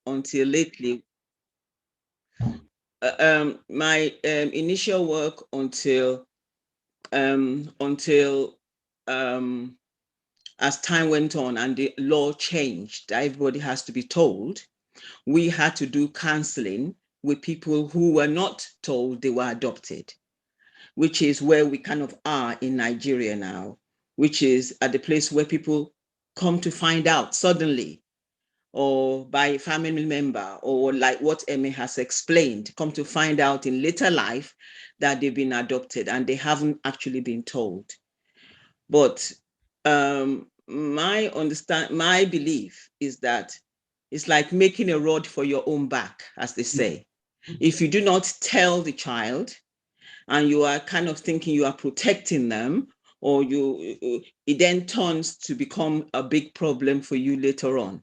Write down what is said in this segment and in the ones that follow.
until lately. My initial work until as time went on and the law changed, everybody has to be told. We had to do counseling with people who were not told they were adopted, which is where we kind of are in Nigeria now, which is at the place where people come to find out suddenly, or by a family member, or like what Emmy has explained, come to find out in later life that they've been adopted and they haven't actually been told. But my belief is that it's like making a rod for your own back, as they say. If you do not tell the child and you are kind of thinking you are protecting them, or it then turns to become a big problem for you later on.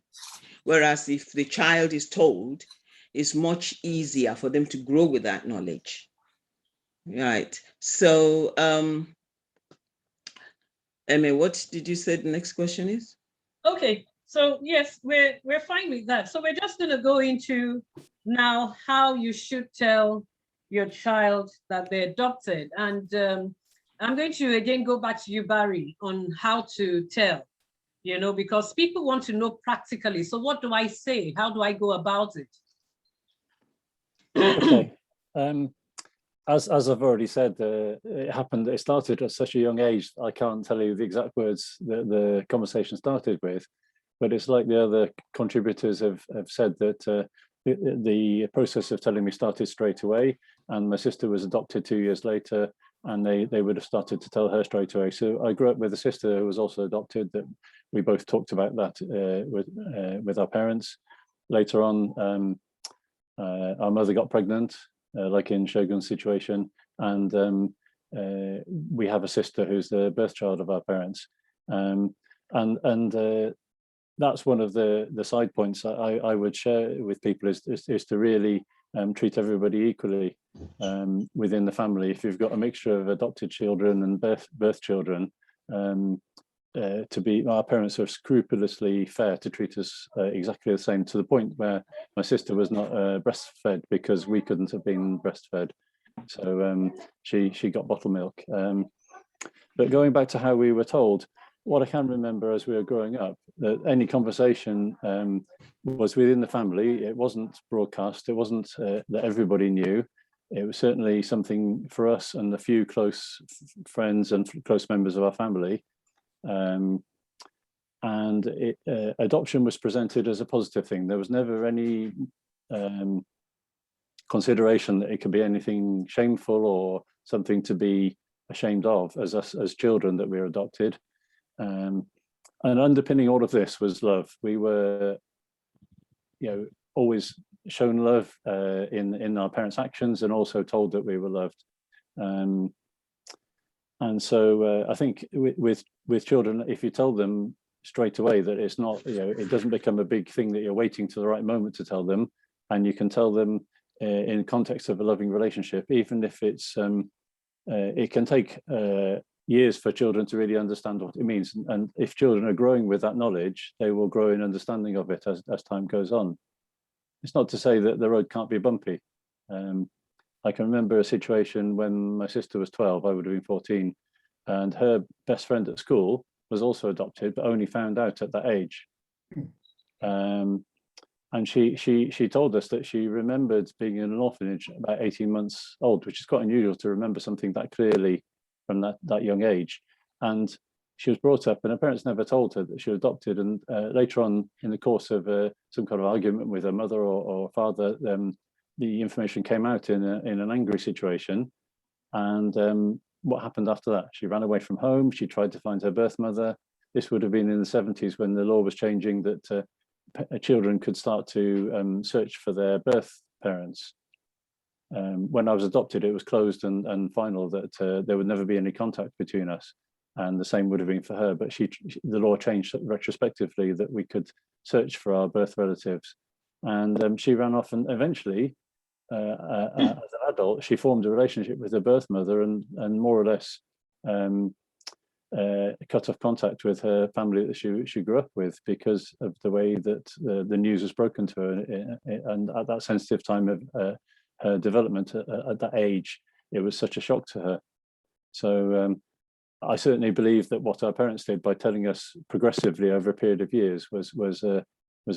Whereas if the child is told, it's much easier for them to grow with that knowledge. Right. So, Emma, what did you say the next question is? Okay, so yes, we're fine with that. So we're just going to go into now how you should tell your child that they're adopted. And I'm going to again go back to you, Barry, on how to tell, because people want to know practically. So what do I say? How do I go about it? Okay. As I've already said, it started at such a young age, I can't tell you the exact words that the conversation started with, but it's like the other contributors have said that the process of telling me started straight away, and my sister was adopted 2 years later, and they would have started to tell her straight away. So I grew up with a sister who was also adopted, that we both talked about that with our parents. Later on, our mother got pregnant, like in Shogun's situation, and we have a sister who's the birth child of our parents, and that's one of the side points I would share with people is to really treat everybody equally within the family. If you've got a mixture of adopted children and birth children, our parents are scrupulously fair to treat us exactly the same, to the point where my sister was not breastfed because we couldn't have been breastfed. So she got bottle milk. But going back to how we were told, what I can remember as we were growing up, that any conversation was within the family. It wasn't broadcast. It wasn't that everybody knew. It was certainly something for us and a few close friends and close members of our family. Adoption was presented as a positive thing. There was never any consideration that it could be anything shameful or something to be ashamed of as children that we were adopted. And underpinning all of this was love. We were, always shown love in our parents' actions, and also told that we were loved. And so I think with children, if you tell them straight away that it's not, it doesn't become a big thing that you're waiting to the right moment to tell them, and you can tell them in context of a loving relationship, even if it's it can take years for children to really understand what it means. And if children are growing with that knowledge, they will grow in understanding of it as time goes on. It's not to say that the road can't be bumpy. I can remember a situation when my sister was 12, I would have been 14, and her best friend at school was also adopted, but only found out at that age. And she told us that she remembered being in an orphanage about 18 months old, which is quite unusual to remember something that clearly from that young age. And she was brought up, and her parents never told her that she was adopted. And later on, in the course of some kind of argument with her mother or father, the information came out in an angry situation. And what happened after that? She ran away from home. She tried to find her birth mother. This would have been in the 70s when the law was changing, that children could start to search for their birth parents. When I was adopted, it was closed and final, that there would never be any contact between us. And the same would have been for her. But the law changed retrospectively that we could search for our birth relatives. And she ran off, and eventually, as an adult, she formed a relationship with her birth mother, and more or less cut off contact with her family that she grew up with because of the way that the news was broken to her, and at that sensitive time of her development at that age, it was such a shock to her. So I certainly believe that what our parents did by telling us progressively over a period of years was a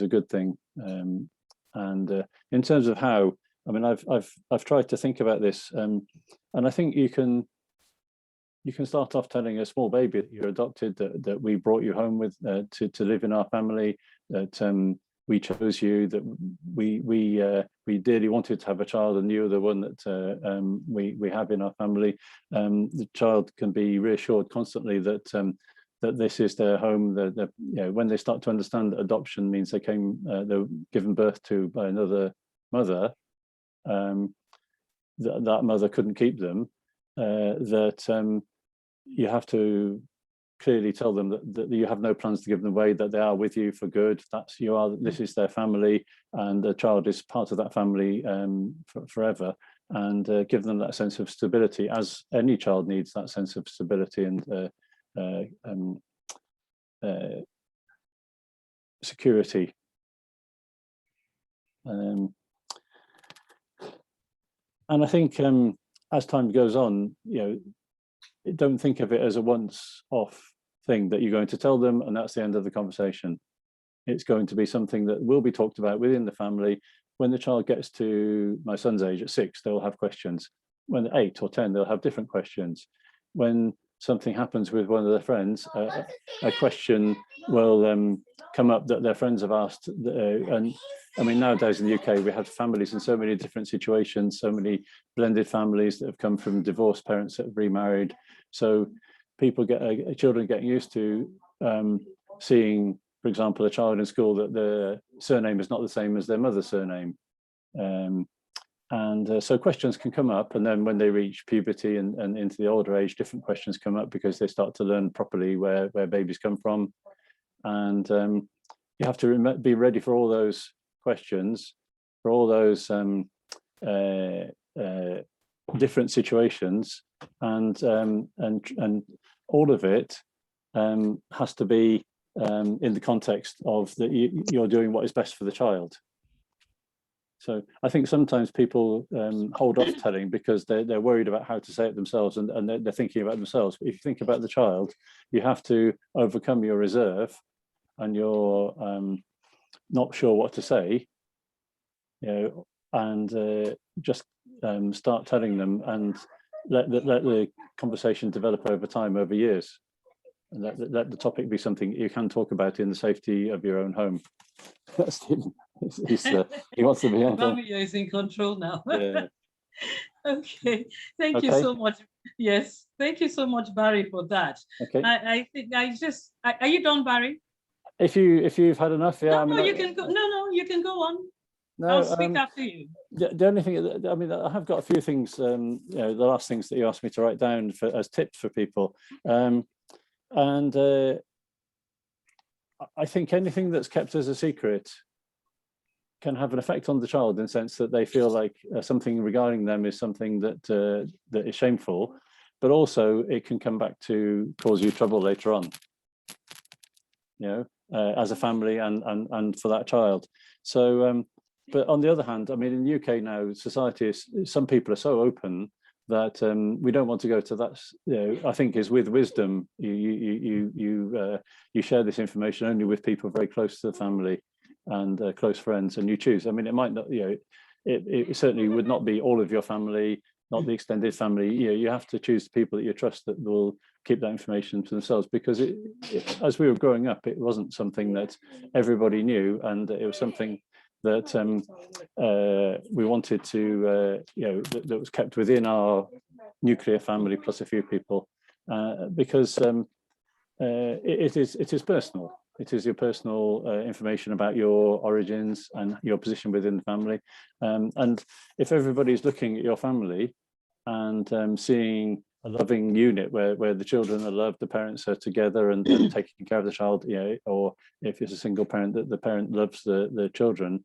good thing. And in terms of how, I mean, I've tried to think about this, and I think you can start off telling a small baby that you're adopted, that we brought you home with to live in our family, that we chose you, that we dearly wanted to have a child, and you're the one that we have in our family. The child can be reassured constantly that that this is their home. That when they start to understand that adoption means they were given birth to by another mother, that mother couldn't keep them. That you have to clearly tell them that you have no plans to give them away, that they are with you for good. This is their family, and the child is part of that family forever. And give them that sense of stability, as any child needs that sense of stability and security. And I think as time goes on, don't think of it as a once-off thing that you're going to tell them and that's the end of the conversation. It's going to be something that will be talked about within the family. When the child gets to my son's age at 6, they'll have questions. When they're 8 or 10, they'll have different questions. When something happens with one of their friends, a question will come up that their friends have asked. And I mean, nowadays in the UK, we have families in so many different situations, so many blended families that have come from divorced parents that have remarried. So people children getting used to seeing, for example, a child in school that the surname is not the same as their mother's surname. So questions can come up, and then when they reach puberty and into the older age, different questions come up because they start to learn properly where babies come from. And you have to be ready for all those questions, for all those different situations, and all of it has to be in the context of that you're doing what is best for the child. So I think sometimes people hold off telling because they're worried about how to say it themselves, and they're thinking about themselves. But if you think about the child, you have to overcome your reserve and you're not sure what to say, and just start telling them, and let the conversation develop over time, over years, and let the topic be something you can talk about in the safety of your own home. He wants to be Bamia is in control now. Yeah. Okay, thank you so much. Yes, thank you so much, Barry, for that. Okay. I think are you done, Barry? If you've had enough, yeah. No, you can go. No, you can go on. No, I'll speak after you. The only thing, I mean, I have got a few things. The last things that you asked me to write down as tips for people, and I think anything that's kept as a secret can have an effect on the child in the sense that they feel like something regarding them is something that is shameful, but also it can come back to cause you trouble later on, as a family and for that child. So, but on the other hand, I mean, in the UK now, society some people are so open that we don't want to go to that. I think is with wisdom, you share this information only with people very close to the family and close friends, and you choose. I mean, it might not, it certainly would not be all of your family, not the extended family. You have to choose the people that you trust that will keep that information to themselves, because as we were growing up, it wasn't something that everybody knew, and it was something that we wanted to, that was kept within our nuclear family plus a few people, because it is personal. It is your personal information about your origins and your position within the family. And if everybody's looking at your family and seeing a loving unit where the children are loved, the parents are together and taking care of the child, or if it's a single parent, that the parent loves the children,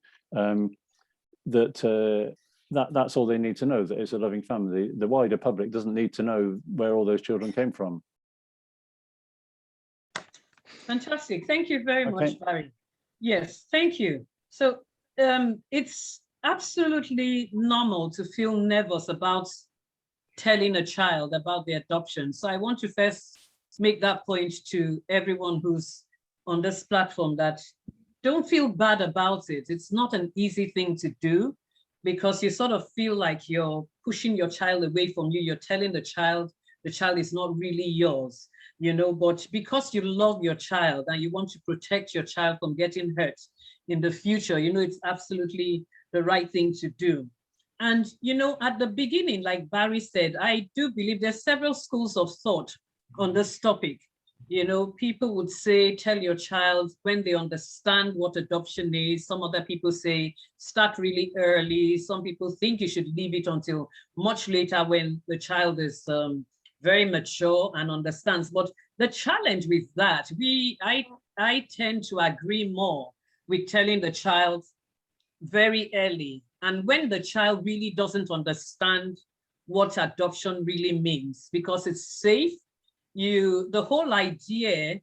that's all they need to know, that it's a loving family. The wider public doesn't need to know where all those children came from. Fantastic. Thank you very much, Okay. Barry. Yes, thank you. So it's absolutely normal to feel nervous about telling a child about the adoption. So I want to first make that point to everyone who's on this platform, that don't feel bad about it. It's not an easy thing to do, because you sort of feel like you're pushing your child away from you. You're telling the child is not really yours, but because you love your child and you want to protect your child from getting hurt in the future, it's absolutely the right thing to do. And, at the beginning, like Barry said, I do believe there's several schools of thought on this topic. People would say, tell your child when they understand what adoption is. Some other people say, start really early. Some people think you should leave it until much later when the child is very mature and understands. But the challenge with that, I tend to agree more with telling the child very early. And when the child really doesn't understand what adoption really means, because it's safe, the whole idea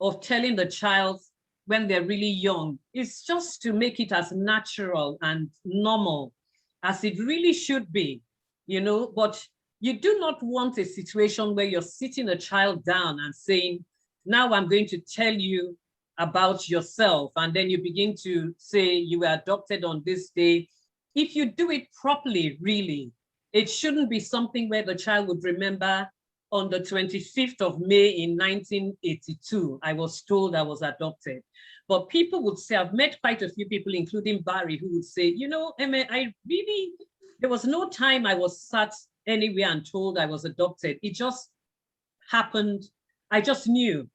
of telling the child when they're really young is just to make it as natural and normal as it really should be, but you do not want a situation where you're sitting a child down and saying, now I'm going to tell you about yourself. And then you begin to say you were adopted on this day. If you do it properly, really, it shouldn't be something where the child would remember, on the 25th of May in 1982, I was told I was adopted. But people would say, I've met quite a few people, including Barry, who would say, Emma, there was no time I was sat anywhere and told I was adopted. It just happened. I just knew.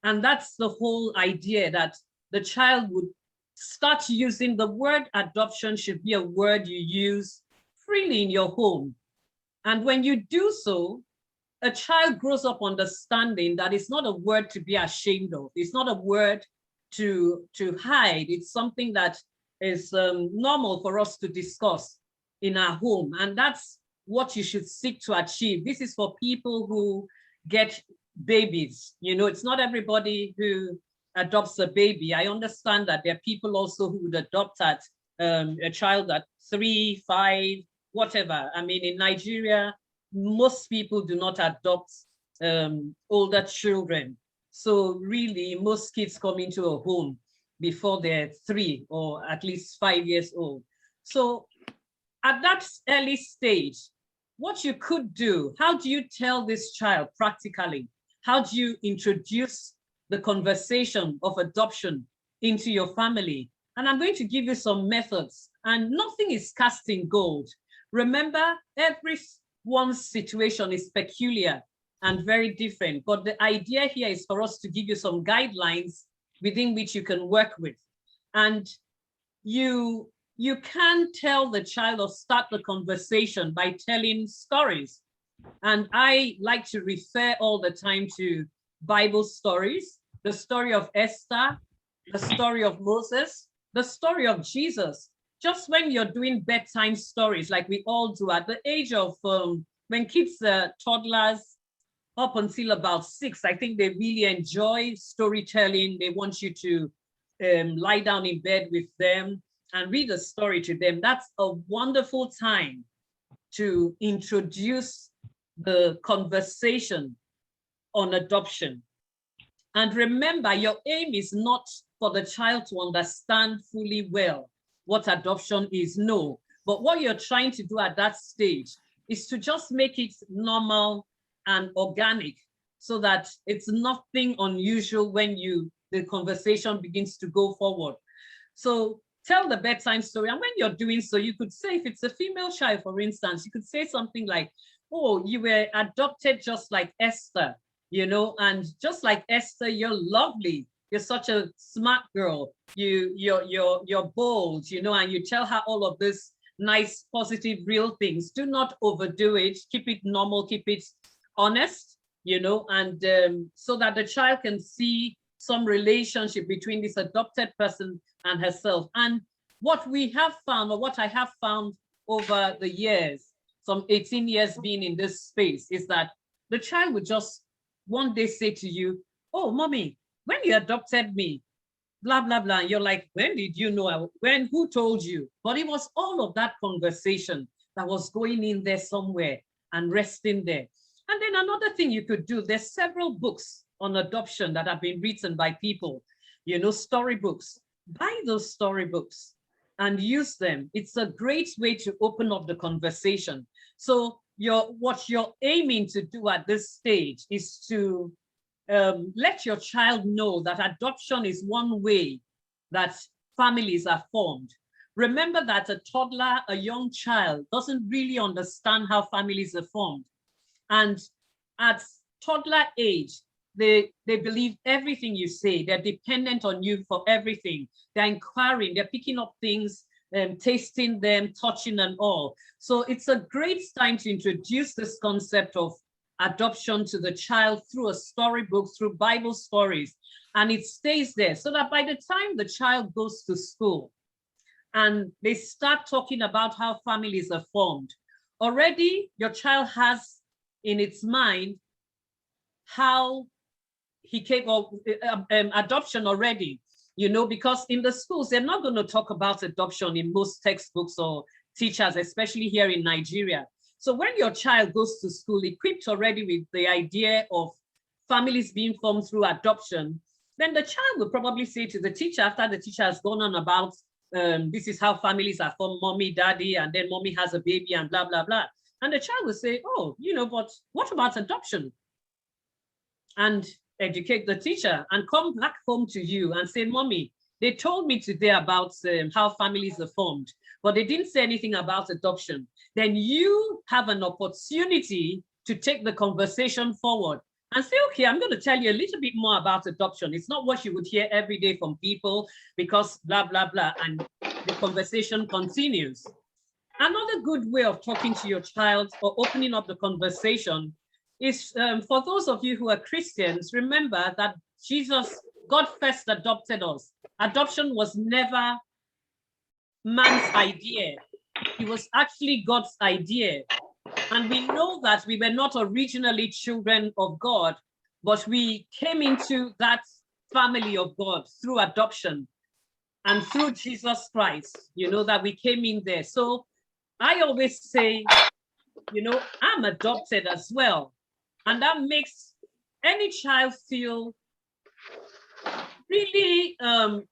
And that's the whole idea, that the child would start using the word adoption. Should be a word you use freely in your home. And when you do so, a child grows up understanding that it's not a word to be ashamed of. It's not a word to hide. It's something that is normal for us to discuss in our home. And that's what you should seek to achieve. This is for people who get babies. It's not everybody who adopts a baby. I understand that there are people also who would adopt a child at 3, 5, whatever. I mean, in Nigeria, most people do not adopt older children. So really, most kids come into a home before they're 3 or at least 5 years old. So at that early stage, what you could do, how do you tell this child practically? How do you introduce the conversation of adoption into your family? And I'm going to give you some methods, and nothing is cast in gold. Remember, everyone's situation is peculiar and very different, but the idea here is for us to give you some guidelines within which you can work with. And you can tell the child or start the conversation by telling stories. And I like to refer all the time to Bible stories, the story of Esther, the story of Moses, the story of Jesus. Just when you're doing bedtime stories, like we all do at the age of, when kids are toddlers up until about 6, I think they really enjoy storytelling. They want you to lie down in bed with them and read a story to them. That's a wonderful time to introduce the conversation on adoption. And remember, your aim is not for the child to understand fully well what adoption is, no. But what you're trying to do at that stage is to just make it normal and organic, so that it's nothing unusual when the conversation begins to go forward. So tell the bedtime story. And when you're doing so, you could say, if it's a female child, for instance, you could say something like, oh, you were adopted just like Esther, and just like Esther, you're lovely. You're such a smart girl. You're bold, and you tell her all of this nice, positive, real things. Do not overdo it. Keep it normal. Keep it honest, and so that the child can see some relationship between this adopted person and herself. And what we have found, or what I have found over the years, some 18 years being in this space, is that the child would just one day say to you, oh, mommy, when you adopted me, blah, blah, blah. And you're like, when did you know? Who told you? But it was all of that conversation that was going in there somewhere and resting there. And then another thing you could do, there's several books on adoption that have been written by people, storybooks. Buy those storybooks and use them. It's a great way to open up the conversation. So what you're aiming to do at this stage is to let your child know that adoption is one way that families are formed. Remember that a toddler, a young child, doesn't really understand how families are formed. And at toddler age, they believe everything you say. They're dependent on you for everything. They're inquiring, they're picking up things, tasting them, touching and all. So it's a great time to introduce this concept of adoption to the child through a storybook, through Bible stories, and it stays there so that by the time the child goes to school and they start talking about how families are formed, already your child has in its mind how he came of adoption already, because in the schools, they're not going to talk about adoption in most textbooks or teachers, especially here in Nigeria. So when your child goes to school equipped already with the idea of families being formed through adoption, then the child will probably say to the teacher, after the teacher has gone on about, this is how families are formed, mommy, daddy, and then mommy has a baby and blah, blah, blah. And the child will say, oh, but what about adoption? And educate the teacher and come back home to you and say, mommy, they told me today about how families are formed, but they didn't say anything about adoption. Then you have an opportunity to take the conversation forward and say, okay, I'm going to tell you a little bit more about adoption. It's not what you would hear every day from people because blah, blah, blah. And the conversation continues. Another good way of talking to your child or opening up the conversation is for those of you who are Christians, remember that God first adopted us. Adoption was never man's idea. It was actually God's idea. And we know that we were not originally children of God, but we came into that family of God through adoption and through Jesus Christ, that we came in there. So I always say, I'm adopted as well. And that makes any child feel really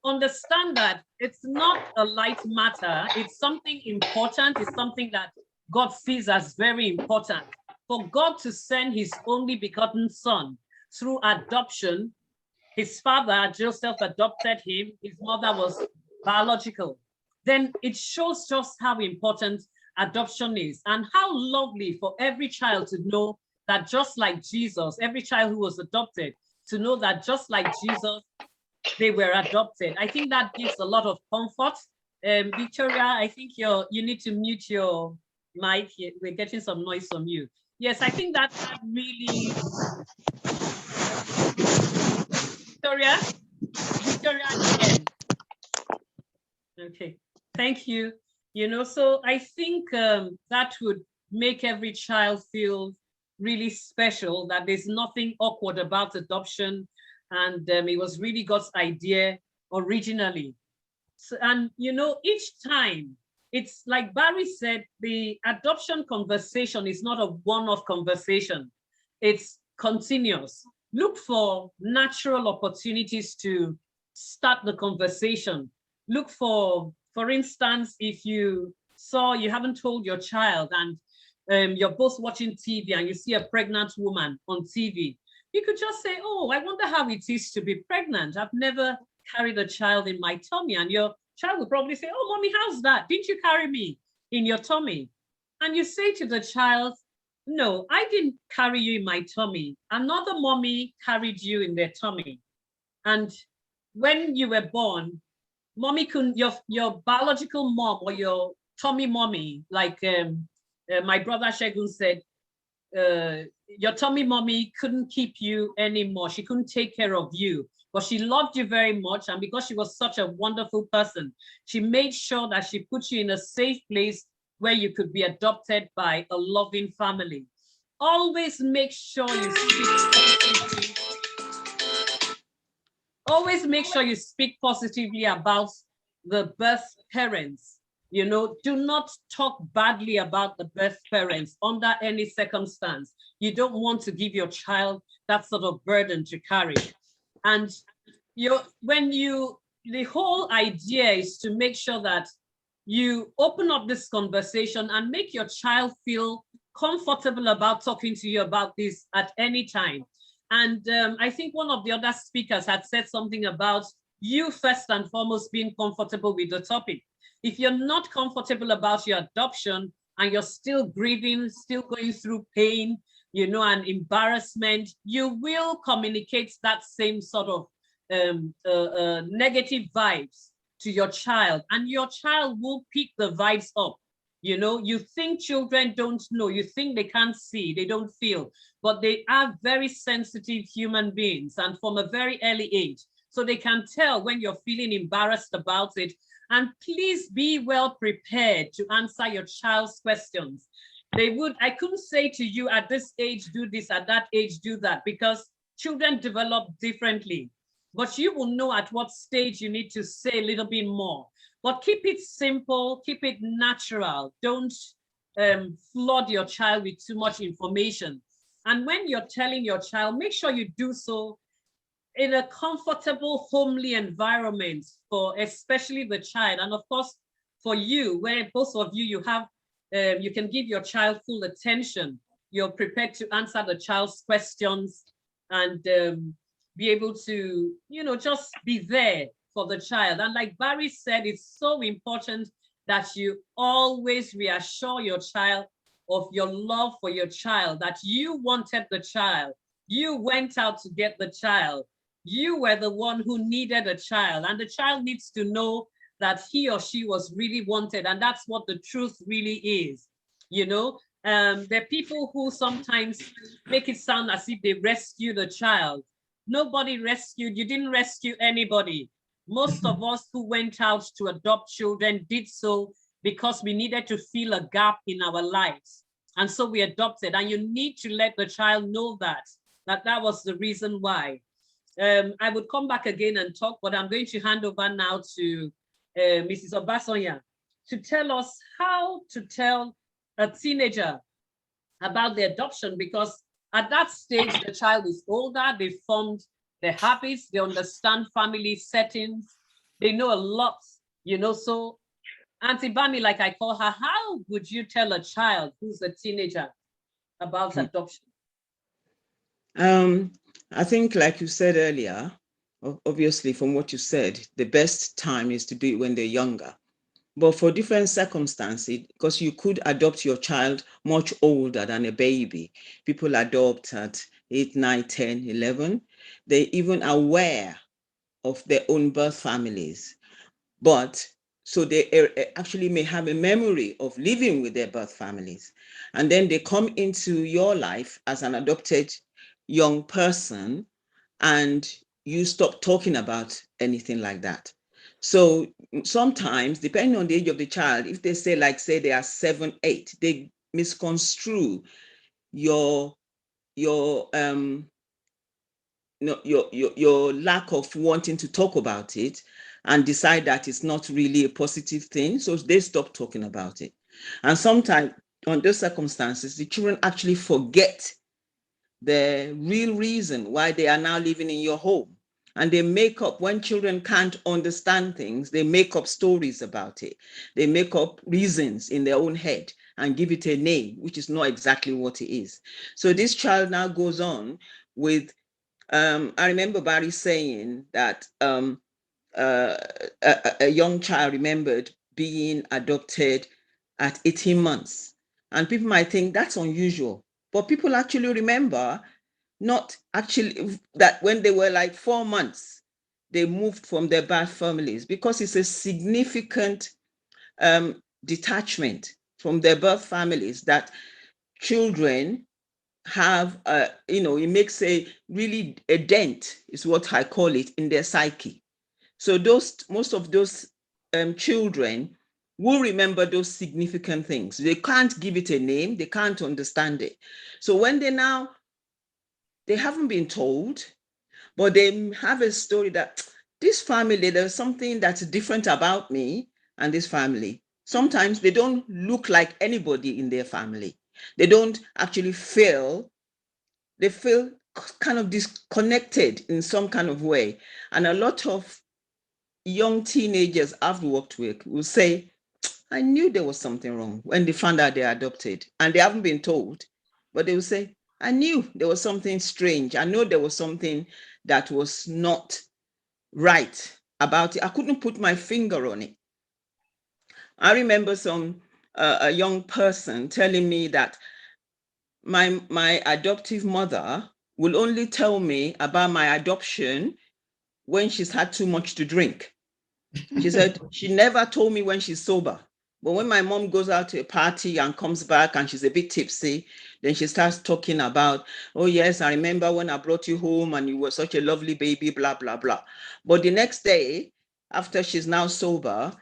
understand that it's not a light matter. It's something important. It's something that God sees as very important. For God to send his only begotten son through adoption, his father, Joseph, adopted him. His mother was biological. Then it shows just how important adoption is and how lovely for every child to know that just like Jesus, every child who was adopted, to know that just like Jesus, they were adopted. I think that gives a lot of comfort. Victoria, I think you need to mute your mic. We're getting some noise from you. Yes, I think that really... Victoria again. Okay, thank you. So I think that would make every child feel really special, that there's nothing awkward about adoption, and it was really God's idea originally. So, and each time, it's like Barry said, the adoption conversation is not a one-off conversation. It's continuous. Look for natural opportunities to start the conversation. Look for instance, if you haven't told your child and you're both watching TV and you see a pregnant woman on TV, you could just say, oh, I wonder how it is to be pregnant. I've never carried a child in my tummy. And your child will probably say, oh, mommy, how's that? Didn't you carry me in your tummy? And you say to the child, no, I didn't carry you in my tummy. Another mommy carried you in their tummy. And when you were born, mommy couldn't, your biological mom or your tummy mommy, like my brother Shegun said, your tummy mommy couldn't keep you anymore. She couldn't take care of you, but she loved you very much. And because she was such a wonderful person, she made sure that she put you in a safe place where you could be adopted by a loving family. Always make sure you speak always make sure you speak positively about the birth parents. You know, do not talk badly about the birth parents under any circumstance. You don't want to give your child that sort of burden to carry. And the whole idea is to make sure that you open up this conversation and make your child feel comfortable about talking to you about this at any time. And I think one of the other speakers had said something about you first and foremost being comfortable with the topic. If you're not comfortable about your adoption and you're still grieving, still going through pain, you know, and embarrassment, you will communicate that same sort of negative vibes to your child, and your child will pick the vibes up. You know, you think children don't know, you think they can't see, they don't feel, but they are very sensitive human beings, and from a very early age. So they can tell when you're feeling embarrassed about it. And please be well prepared to answer your child's questions. I couldn't say to you at this age, do this, at that age, do that, because children develop differently. But you will know at what stage you need to say a little bit more. But keep it simple, keep it natural. Don't flood your child with too much information. And when you're telling your child, make sure you do so in a comfortable, homely environment for especially the child. And of course, for you, where both of you, you can give your child full attention. You're prepared to answer the child's questions and be able to, you know, just be there for the child. And like Barry said, it's so important that you always reassure your child of your love for your child, that you wanted the child. You went out to get the child. You were the one who needed a child, and the child needs to know that he or she was really wanted. And that's what the truth really is. You know, there are people who sometimes make it sound as if they rescued the child. Nobody rescued, you didn't rescue anybody. Most of us who went out to adopt children did so because we needed to fill a gap in our lives. And so we adopted, and you need to let the child know that was the reason why. I would come back again and talk, but I'm going to hand over now to Mrs. Obasonya to tell us how to tell a teenager about the adoption, because at that stage, the child is older, they formed their habits, they understand family settings, they know a lot, you know. So Auntie Bami, like I call her, how would you tell a child who's a teenager about adoption? I think, like you said earlier, obviously from what you said, the best time is to do it when they're younger. But for different circumstances, because you could adopt your child much older than a baby. People adopt at 8, 9, 10, 11. They're even aware of their own birth families. But so they actually may have a memory of living with their birth families. And then they come into your life as an adopted young person, and you stop talking about anything like that. So sometimes, depending on the age of the child, if they say, like, say they are 7, 8, they misconstrue your lack of wanting to talk about it and decide that it's not really a positive thing. So they stop talking about it. And sometimes on those circumstances, the children actually forget the real reason why they are now living in your home. And they make up, when children can't understand things, they make up stories about it. They make up reasons in their own head and give it a name, which is not exactly what it is. So this child now goes on with, I remember Barry saying that a young child remembered being adopted at 18 months. And people might think that's unusual, but people actually remember not actually that when they were like 4 months, they moved from their birth families, because it's a significant detachment from their birth families that children have, it makes a really a dent, is what I call it, in their psyche. So most of those children will remember those significant things. They can't give it a name, they can't understand it. So when they haven't been told, but they have a story that this family, there's something that's different about me and this family. Sometimes they don't look like anybody in their family. They don't actually feel, they feel kind of disconnected in some kind of way. And a lot of young teenagers I've worked with will say, I knew there was something wrong when they found out they're adopted and they haven't been told, but they will say, I knew there was something strange. I know there was something that was not right about it. I couldn't put my finger on it. I remember a young person telling me that my adoptive mother will only tell me about my adoption when she's had too much to drink. She said she never told me when she's sober. But when my mom goes out to a party and comes back and she's a bit tipsy, then she starts talking about, oh, yes, I remember when I brought you home and you were such a lovely baby, blah, blah, blah. But the next day, after she's now sober,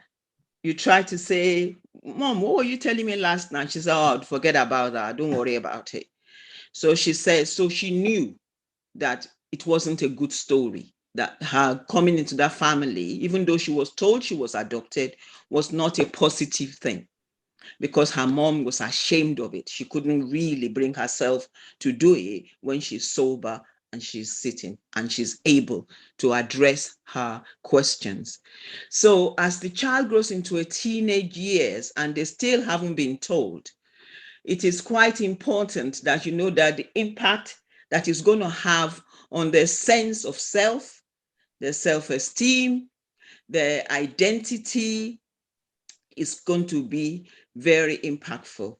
you try to say, Mom, what were you telling me last night? She said, oh, forget about that. Don't worry about it. So she says, so she knew that it wasn't a good story, that her coming into that family, even though she was told she was adopted, was not a positive thing because her mom was ashamed of it. She couldn't really bring herself to do it when she's sober and she's sitting and she's able to address her questions. So as the child grows into a teenage years and they still haven't been told, it is quite important that you know that the impact that is going to have on their sense of self, their self-esteem, their identity is going to be very impactful.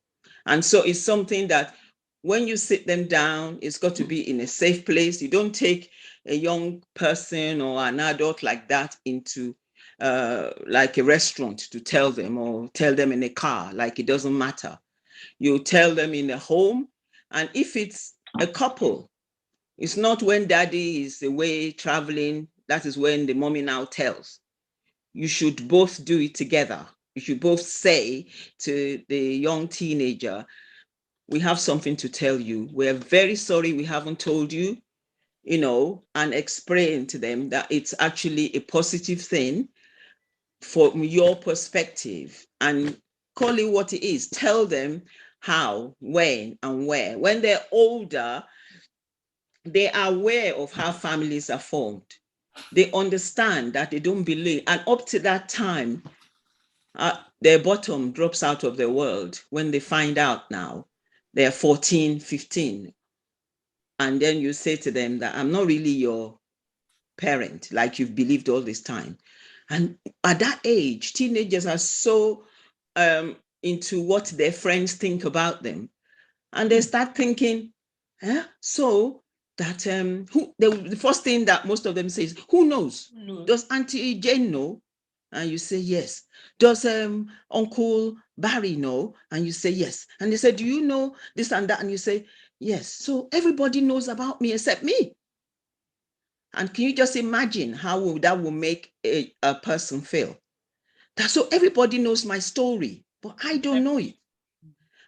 And so it's something that when you sit them down, it's got to be in a safe place. You don't take a young person or an adult like that into like a restaurant to tell them, or tell them in a car, like it doesn't matter. You tell them in a home. And if it's a couple, it's not when daddy is away traveling, that is when the mommy now tells. You should both do it together. You should both say to the young teenager, we have something to tell you. We're very sorry we haven't told you, and explain to them that it's actually a positive thing from your perspective, and call it what it is. Tell them how, when, and where. When they're older, they are aware of how families are formed. They understand that they don't believe. And up to that time, their bottom drops out of their world when they find out now. They're 14, 15. And then you say to them that I'm not really your parent, like you've believed all this time. And at that age, teenagers are so into what their friends think about them. And they start thinking, so that the first thing that most of them say is, who knows? No. Does Auntie Jane know? And you say yes. Does Uncle Barry know? And you say yes. And they say, do you know this and that? And you say yes. So everybody knows about me except me. And can you just imagine how that will make a person feel? That so everybody knows my story, but I don't know it.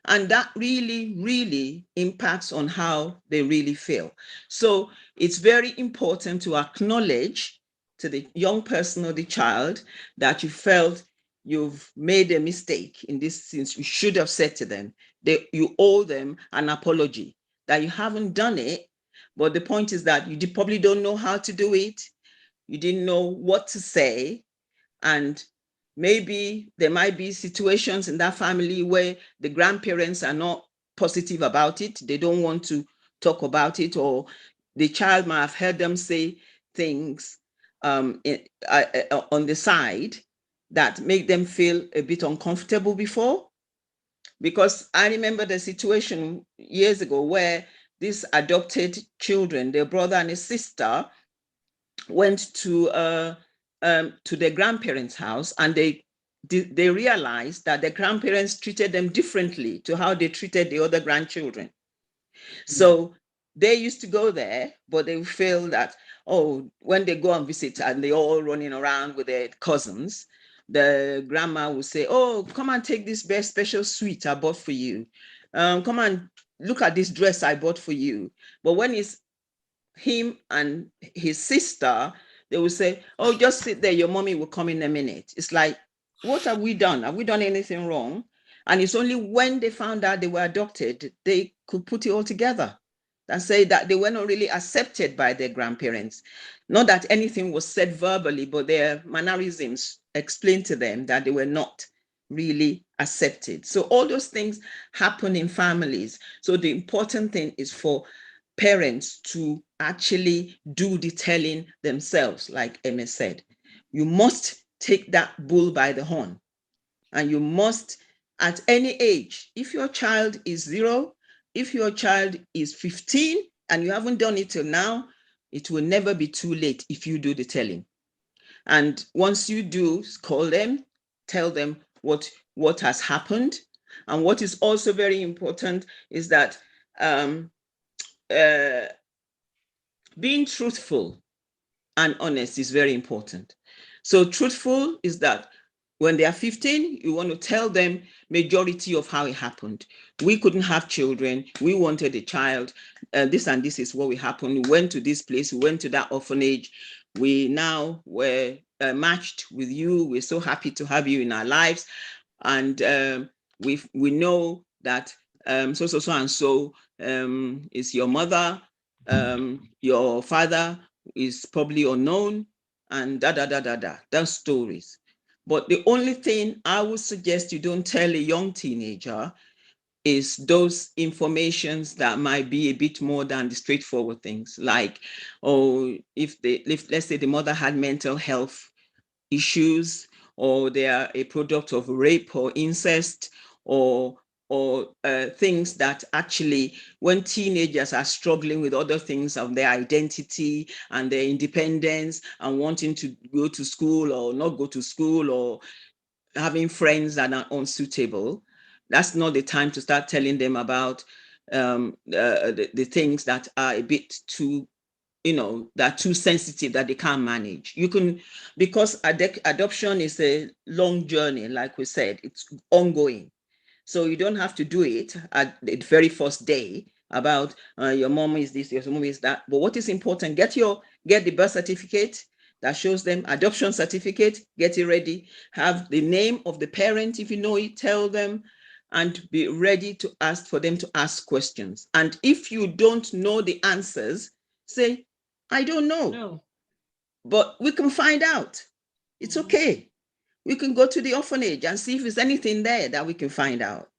And that really, really impacts on how they really feel. So it's very important to acknowledge to the young person or the child that you felt you've made a mistake in this sense. You should have said to them that you owe them an apology, that you haven't done it. But the point is that you probably don't know how to do it. You didn't know what to say. And maybe there might be situations in that family where the grandparents are not positive about it. They don't want to talk about it, or the child might have heard them say things on the side that make them feel a bit uncomfortable before. Because I remember the situation years ago where these adopted children, their brother and his sister, went to their grandparents' house, and they realized that their grandparents treated them differently to how they treated the other grandchildren. So they used to go there, but they feel that, when they go and visit and they're all running around with their cousins, the grandma will say, oh, come and take this very special sweet I bought for you. Come and look at this dress I bought for you. But when it's him and his sister, they will say, oh, just sit there, your mommy will come in a minute. It's like, what have we done? Have we done anything wrong? And it's only when they found out they were adopted, they could put it all together and say that they were not really accepted by their grandparents. Not that anything was said verbally, but their mannerisms explained to them that they were not really accepted. So all those things happen in families. So the important thing is for parents to actually do the telling themselves, like Emma said. You must take that bull by the horn, and you must, at any age, if your child is 0, if your child is 15 and you haven't done it till now, it will never be too late if you do the telling. And once you do, call them, tell them what has happened. And what is also very important is that being truthful and honest is very important. So truthful is that when they are 15, you want to tell them majority of how it happened. We couldn't have children. We wanted a child. This and this is what we happened. We went to this place. We went to that orphanage. We now were matched with you. We're so happy to have you in our lives. And we know that so and so is your mother. Your father is probably unknown, and That's stories. But the only thing I would suggest you don't tell a young teenager is those informations that might be a bit more than the straightforward things, like, oh, if let's say the mother had mental health issues, or they are a product of rape or incest, or things that actually, when teenagers are struggling with other things of their identity and their independence and wanting to go to school or not go to school, or having friends that are unsuitable, that's not the time to start telling them about the things that are a bit too, that are too sensitive that they can't manage. You can, because adoption is a long journey, like we said, it's ongoing. So you don't have to do it at the very first day about your mom is this, your mom is that. But what is important, get the birth certificate that shows them, adoption certificate, get it ready, have the name of the parent if you know it, tell them, and be ready to ask for them to ask questions. And if you don't know the answers, say, I don't know, No. but we can find out. It's okay. We can go to the orphanage and see if there's anything there that we can find out.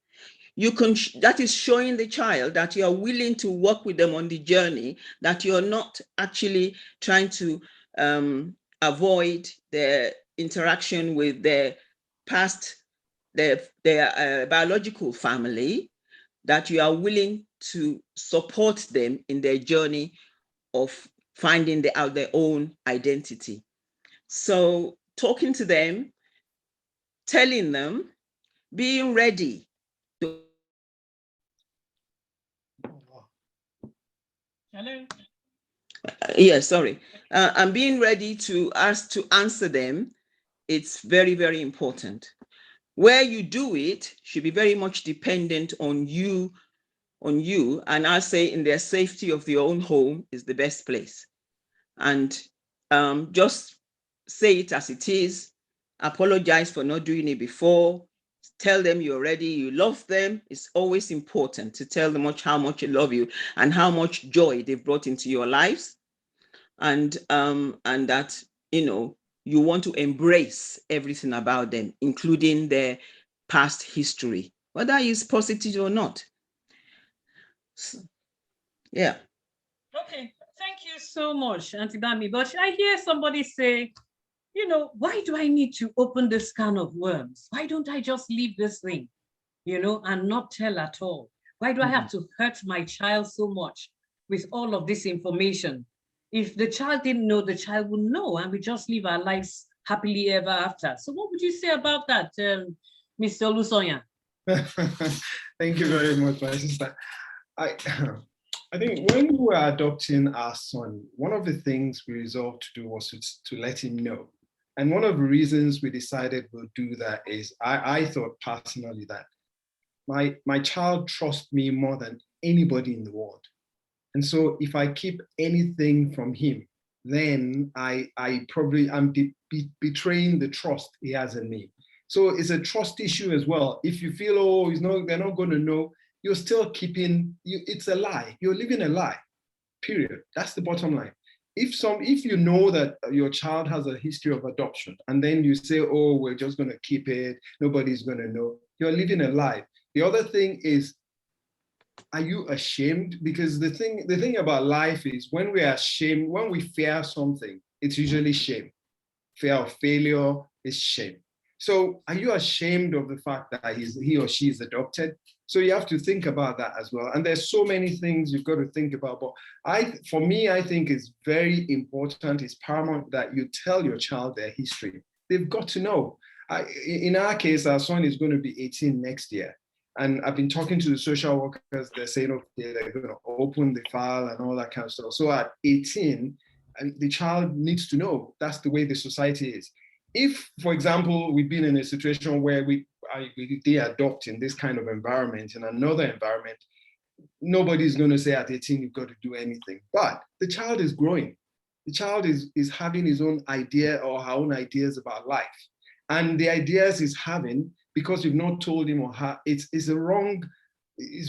That is showing the child that you are willing to work with them on the journey, that you're not actually trying to avoid their interaction with their past, their biological family, that you are willing to support them in their journey of finding out their own identity. So talking to them, telling them, being ready. Hello. Sorry. And being ready to answer them, it's very, very important. Where you do it should be very much dependent on you, and I say in their safety of their own home is the best place. And just say it as it is, apologize for not doing it before, tell them you're ready, you love them. It's always important to tell them how much you love you and how much joy they've brought into your lives. And that, you want to embrace everything about them, including their past history, whether it's positive or not. So, yeah. Okay, thank you so much, Auntie Bami. But I hear somebody say, why do I need to open this can of worms? Why don't I just leave this thing, and not tell at all? Why do I have to hurt my child so much with all of this information? If the child didn't know, the child would know, and we just live our lives happily ever after. So what would you say about that, Mr. Olusonya? Thank you very much, my sister. I think when we were adopting our son, one of the things we resolved to do was to let him know. And one of the reasons we decided we'll do that is I thought personally that my child trusts me more than anybody in the world. And so if I keep anything from him, then I probably am betraying the trust he has in me. So it's a trust issue as well. If you feel, oh, they're not going to know, you're still keeping, it's a lie. You're living a lie, period. That's the bottom line. If you know that your child has a history of adoption, and then you say, oh, we're just going to keep it, nobody's going to know, you're living a lie. The other thing is, are you ashamed? Because the thing about life is, when we are ashamed, when we fear something, it's usually shame. Fear of failure is shame. So are you ashamed of the fact that he or she is adopted? So you have to think about that as well. And there's so many things you've got to think about. But for me, I think it's very important, it's paramount that you tell your child their history. They've got to know. In our case, our son is going to be 18 next year. And I've been talking to the social workers, they're saying, okay, they're going to open the file and all that kind of stuff. So at 18, the child needs to know that's the way the society is. If, for example, we've been in a situation where they adopt in this kind of environment, in another environment, nobody's going to say at 18, you've got to do anything. But the child is growing. The child is having his own idea or her own ideas about life. And the ideas he's having, because you've not told him or her, it's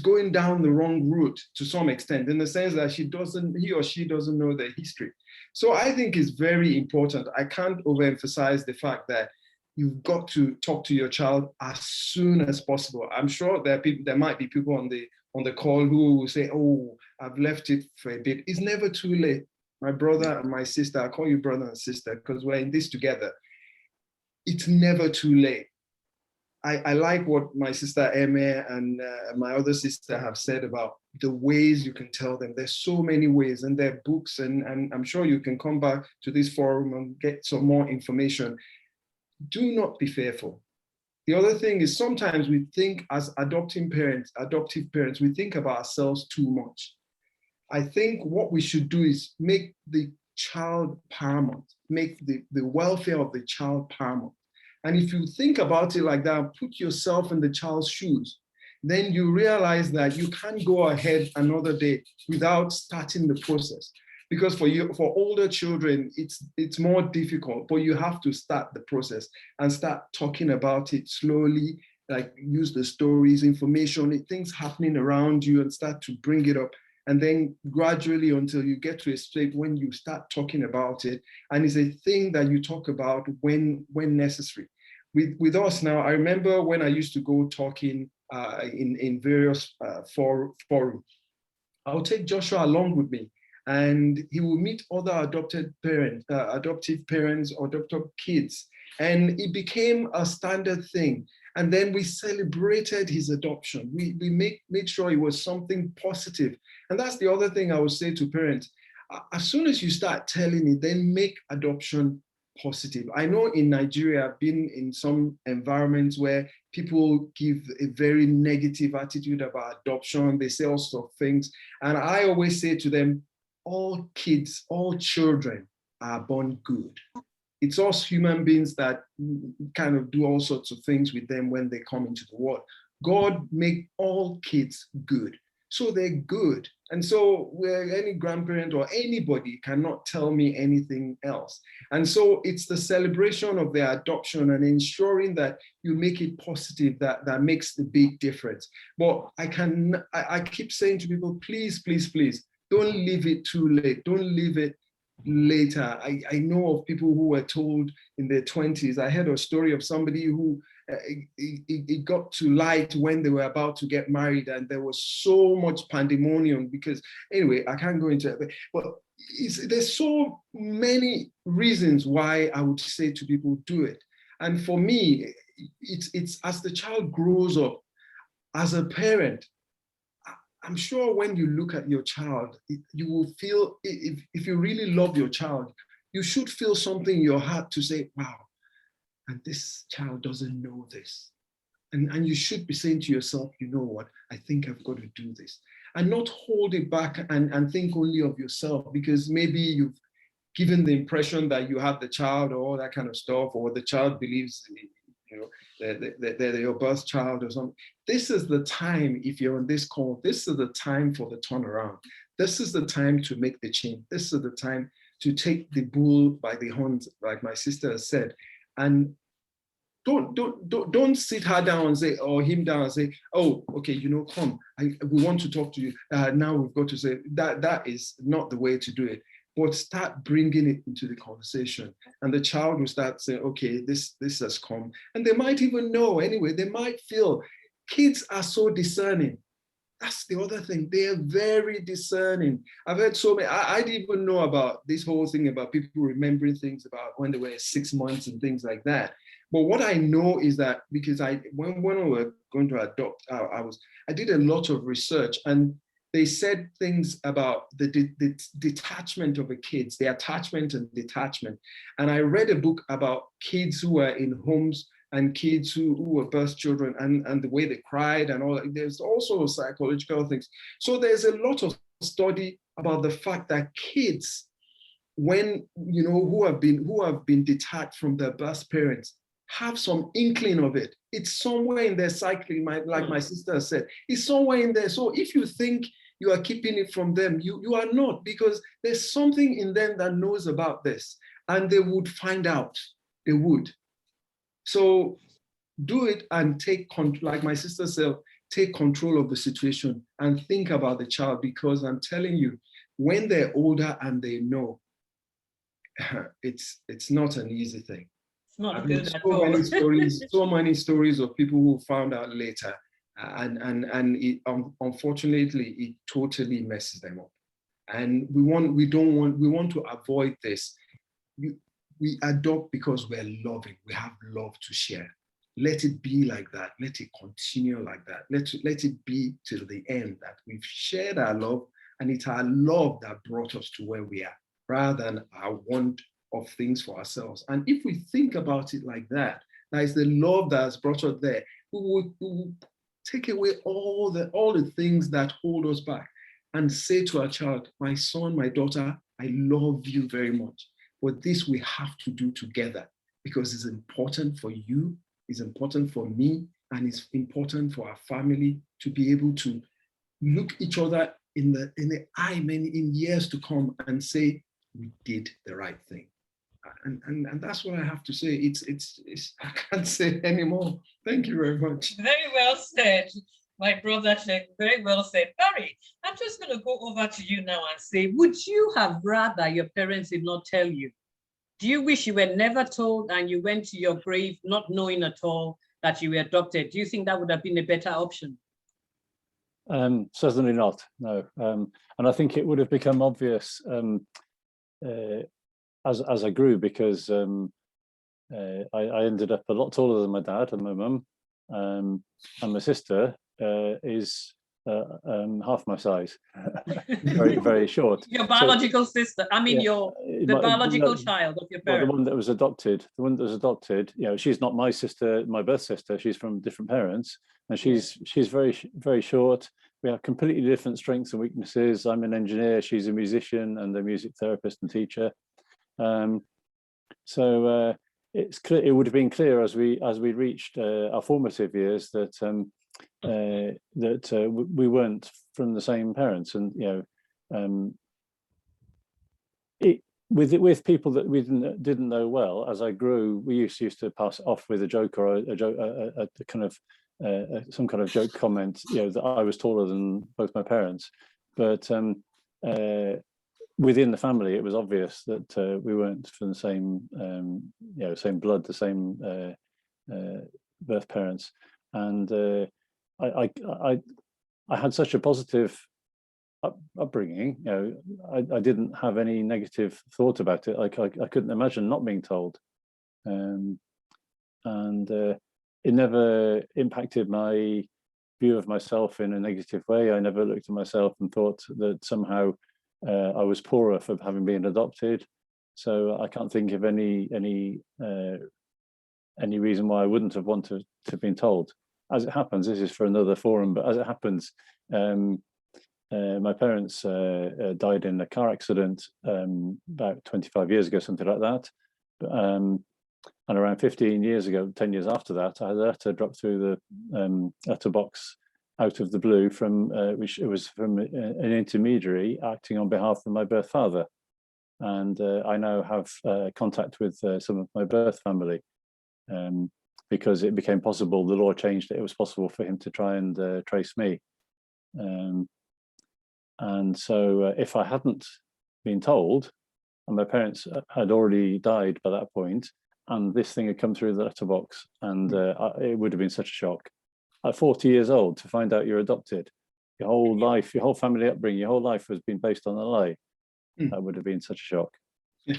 going down the wrong route to some extent, in the sense that he or she doesn't know their history. So I think it's very important. I can't overemphasize the fact that you've got to talk to your child as soon as possible. I'm sure there might be people on the call who will say, oh, I've left it for a bit. It's never too late. My brother and my sister, I call you brother and sister because we're in this together. It's never too late. I like what my sister Eme and my other sister have said about the ways you can tell them. There's so many ways, and there are books, and I'm sure you can come back to this forum and get some more information. Do not be fearful. The other thing is, sometimes we think as adoptive parents, we think about ourselves too much. I think what we should do is make the child paramount, make the welfare of the child paramount. And if you think about it like that, put yourself in the child's shoes, then you realize that you can't go ahead another day without starting the process. Because for older children, it's more difficult, but you have to start the process and start talking about it slowly, like use the stories, information, things happening around you, and start to bring it up. And then gradually, until you get to a state when you start talking about it, and it's a thing that you talk about when necessary. With us now, I remember when I used to go talking in various forums, I would take Joshua along with me, and he will meet other adoptive parents or adopted kids, and it became a standard thing. And then we celebrated his adoption. We made sure it was something positive. And that's the other thing I would say to parents. As soon as you start telling it, then make adoption positive. I know in Nigeria, I've been in some environments where people give a very negative attitude about adoption. They say all sorts of things. And I always say to them, all kids, all children are born good. It's us human beings that kind of do all sorts of things with them when they come into the world. God made all kids good. So they're good. And so any grandparent or anybody cannot tell me anything else. And so it's the celebration of their adoption and ensuring that you make it positive that makes the big difference. But I keep saying to people, please, please, please, don't leave it too late. Don't leave it later. I know of people who were told in their 20s. I heard a story of somebody who it got to light when they were about to get married, and there was so much pandemonium because, anyway, I can't go into it, but there's so many reasons why I would say to people, do it. And for me, it's as the child grows up, as a parent, I'm sure when you look at your child, you will feel, if you really love your child, you should feel something in your heart to say, wow, and this child doesn't know this. And you should be saying to yourself, you know what, I think I've got to do this. And not hold it back and think only of yourself, because maybe you've given the impression that you have the child or all that kind of stuff, or the child believes, you know, they're your birth child or something. This is the time, if you're on this call, this is the time for the turnaround. this is the time to make the change. This is the time to take the bull by the horns, like my sister has said, and don't sit her down and say, or him down and say, oh, okay, you know, come, we want to talk to you. Now we've got to say that is not the way to do it. But start bringing it into the conversation, and the child will start saying, okay, this has come, and they might even know anyway. They might feel. Kids are so discerning. That's the other thing. They are very discerning. I've heard so many. I didn't even know about this whole thing about people remembering things about when they were 6 months and things like that. But what I know is that because when we were going to adopt, I did a lot of research, and they said things about the detachment of the kids, the attachment and detachment. And I read a book about kids who were in homes and kids who were birth children, and the way they cried and all that. There's also psychological things. So there's a lot of study about the fact that kids, when, you know, who have been detached from their birth parents, have some inkling of it. It's somewhere in their cycle, like my sister said, it's somewhere in there. So if you think you are keeping it from them, you are not, because there's something in them that knows about this, and they would find out. They would. So do it and take control, like my sister said, take control of the situation and think about the child, because I'm telling you, when they're older and they know, it's not an easy thing. It's not I've good heard at so all. many stories of people who found out later, and it, unfortunately, it totally messes them up. And we want to avoid this. We adopt because we're loving. We have love to share. Let it be like that. Let it continue like that. Let it be till the end, that we've shared our love, and it's our love that brought us to where we are, rather than our want of things for ourselves. And if we think about it like that, that is the love that has brought us there, we would take away all the things that hold us back, and say to our child, my son, my daughter, I love you very much. But this we have to do together, because it's important for you, it's important for me, and it's important for our family to be able to look each other in the eye in years to come and say, we did the right thing. And that's what I have to say. It's I can't say anymore. Thank you very much. Very well said, my brother Sheikh. Very well said. Barry, I'm just going to go over to you now and say, would you have rather your parents did not tell you? Do you wish you were never told and you went to your grave not knowing at all that you were adopted? Do you think that would have been a better option? Certainly not, no. And I think it would have become obvious as I grew, because I ended up a lot taller than my dad and my mum, and my sister is half my size, very, very short. Your biological sister, I mean, yeah, the biological child of your parents. Well, the one that was adopted, you know, she's not my sister, my birth sister. She's from different parents, and she's very, very short. We have completely different strengths and weaknesses. I'm an engineer, she's a musician and a music therapist and teacher. So it's clear, it would have been clear as we reached our formative years that we weren't from the same parents, and you know, with people that we didn't know well. As I grew, we used to pass off with a joke or a kind of some kind of joke comment, you know, that I was taller than both my parents, but within the family, it was obvious that we weren't from the same, you know, same blood, the same birth parents, and I had such a positive upbringing. You know, I didn't have any negative thought about it. Like I couldn't imagine not being told, and it never impacted my view of myself in a negative way. I never looked at myself and thought that somehow I was poorer for having been adopted. So I can't think of any reason why I wouldn't have wanted to have been told. As it happens, this is for another forum, but as it happens, my parents died in a car accident about 25 years ago, something like that. And around 15 years ago, 10 years after that, I had a letter drop through the letterbox out of the blue from which it was from an intermediary acting on behalf of my birth father. And I now have contact with some of my birth family because it became possible, the law changed, it was possible for him to try and trace me. And so if I hadn't been told, and my parents had already died by that point, and this thing had come through the letterbox, and it would have been such a shock. At 40 years old, to find out you're adopted, your whole life, your whole family upbringing, your whole life has been based on a lie. That would have been such a shock. So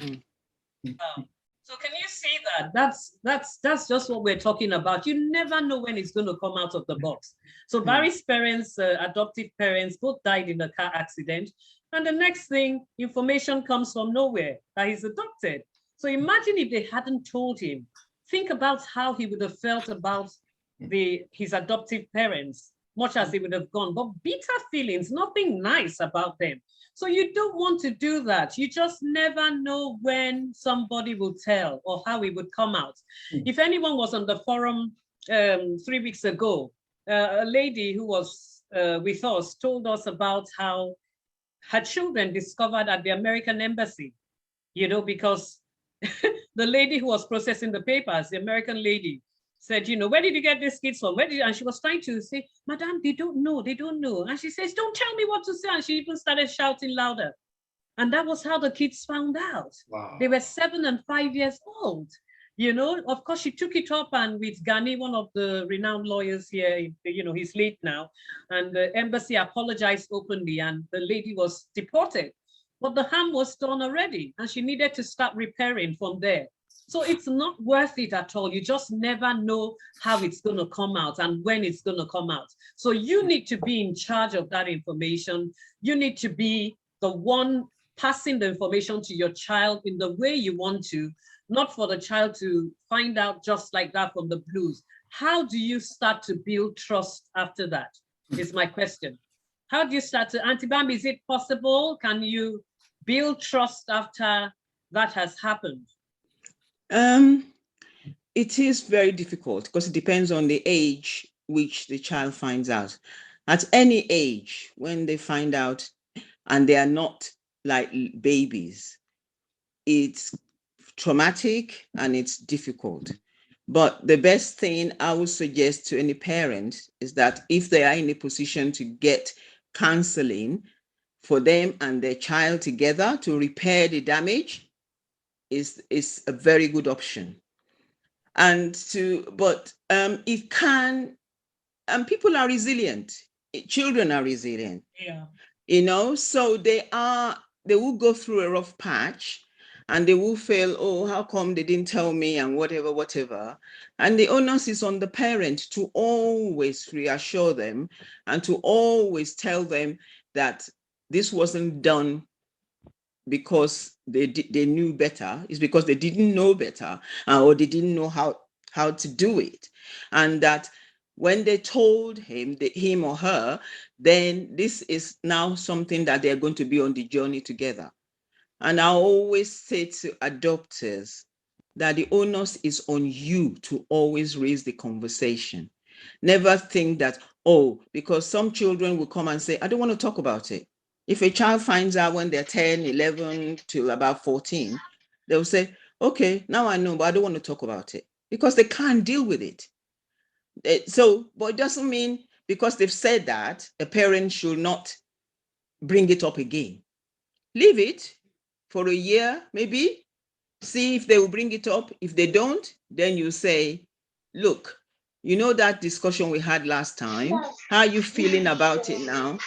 can you see that? That's just what we're talking about. You never know when it's going to come out of the box. So Barry's parents, adoptive parents, both died in a car accident. And the next thing, information comes from nowhere that he's adopted. So imagine if they hadn't told him. Think about how he would have felt about his adoptive parents, much as he would have gone, but bitter feelings, nothing nice about them. So you don't want to do that. You just never know when somebody will tell or how it would come out. If anyone was on the forum 3 weeks ago, a lady who was with us told us about how her children discovered at the American embassy, you know, because the lady who was processing the papers, the American lady, said, you know, where did you get these kids from? Where did you? And she was trying to say, Madam, they don't know. And she says, don't tell me what to say. And she even started shouting louder. And that was how the kids found out. Wow. They were 7 and 5 years old. You know, of course, she took it up, and with Gani, one of the renowned lawyers here, you know, he's late now, and the embassy apologized openly, and the lady was deported. But the harm was done already, and she needed to start repairing from there. So it's not worth it at all. You just never know how it's going to come out and when it's going to come out. So you need to be in charge of that information. You need to be the one passing the information to your child in the way you want to, not for the child to find out just like that from the blues. How do you start to build trust after that? Is my question. How do you start to, Auntie Bam, is it possible? Can you build trust after that has happened? It is very difficult because it depends on the age which the child finds out. At any age, when they find out and they are not like babies, it's traumatic and it's difficult. But the best thing I would suggest to any parent is that if they are in a position to get counseling for them and their child together to repair the damage, is a very good option. And it can, and people are resilient. Children are resilient. Yeah. You know, so they will go through a rough patch, and they will feel, oh, how come they didn't tell me, and whatever. And the onus is on the parent to always reassure them and to always tell them that this wasn't done because they knew better. It's because they didn't know better, or they didn't know how to do it. And that when they told him or her, then this is now something that they're going to be on the journey together. And I always say to adopters that the onus is on you to always raise the conversation. Never think that, oh, because some children will come and say, I don't want to talk about it. If a child finds out when they're 10, 11 to about 14, they'll say, okay, now I know, but I don't want to talk about it, because they can't deal with it. But it doesn't mean because they've said that a parent should not bring it up again. Leave it for a year, maybe, see if they will bring it up. If they don't, then you say, look, you know that discussion we had last time, how are you feeling about it now?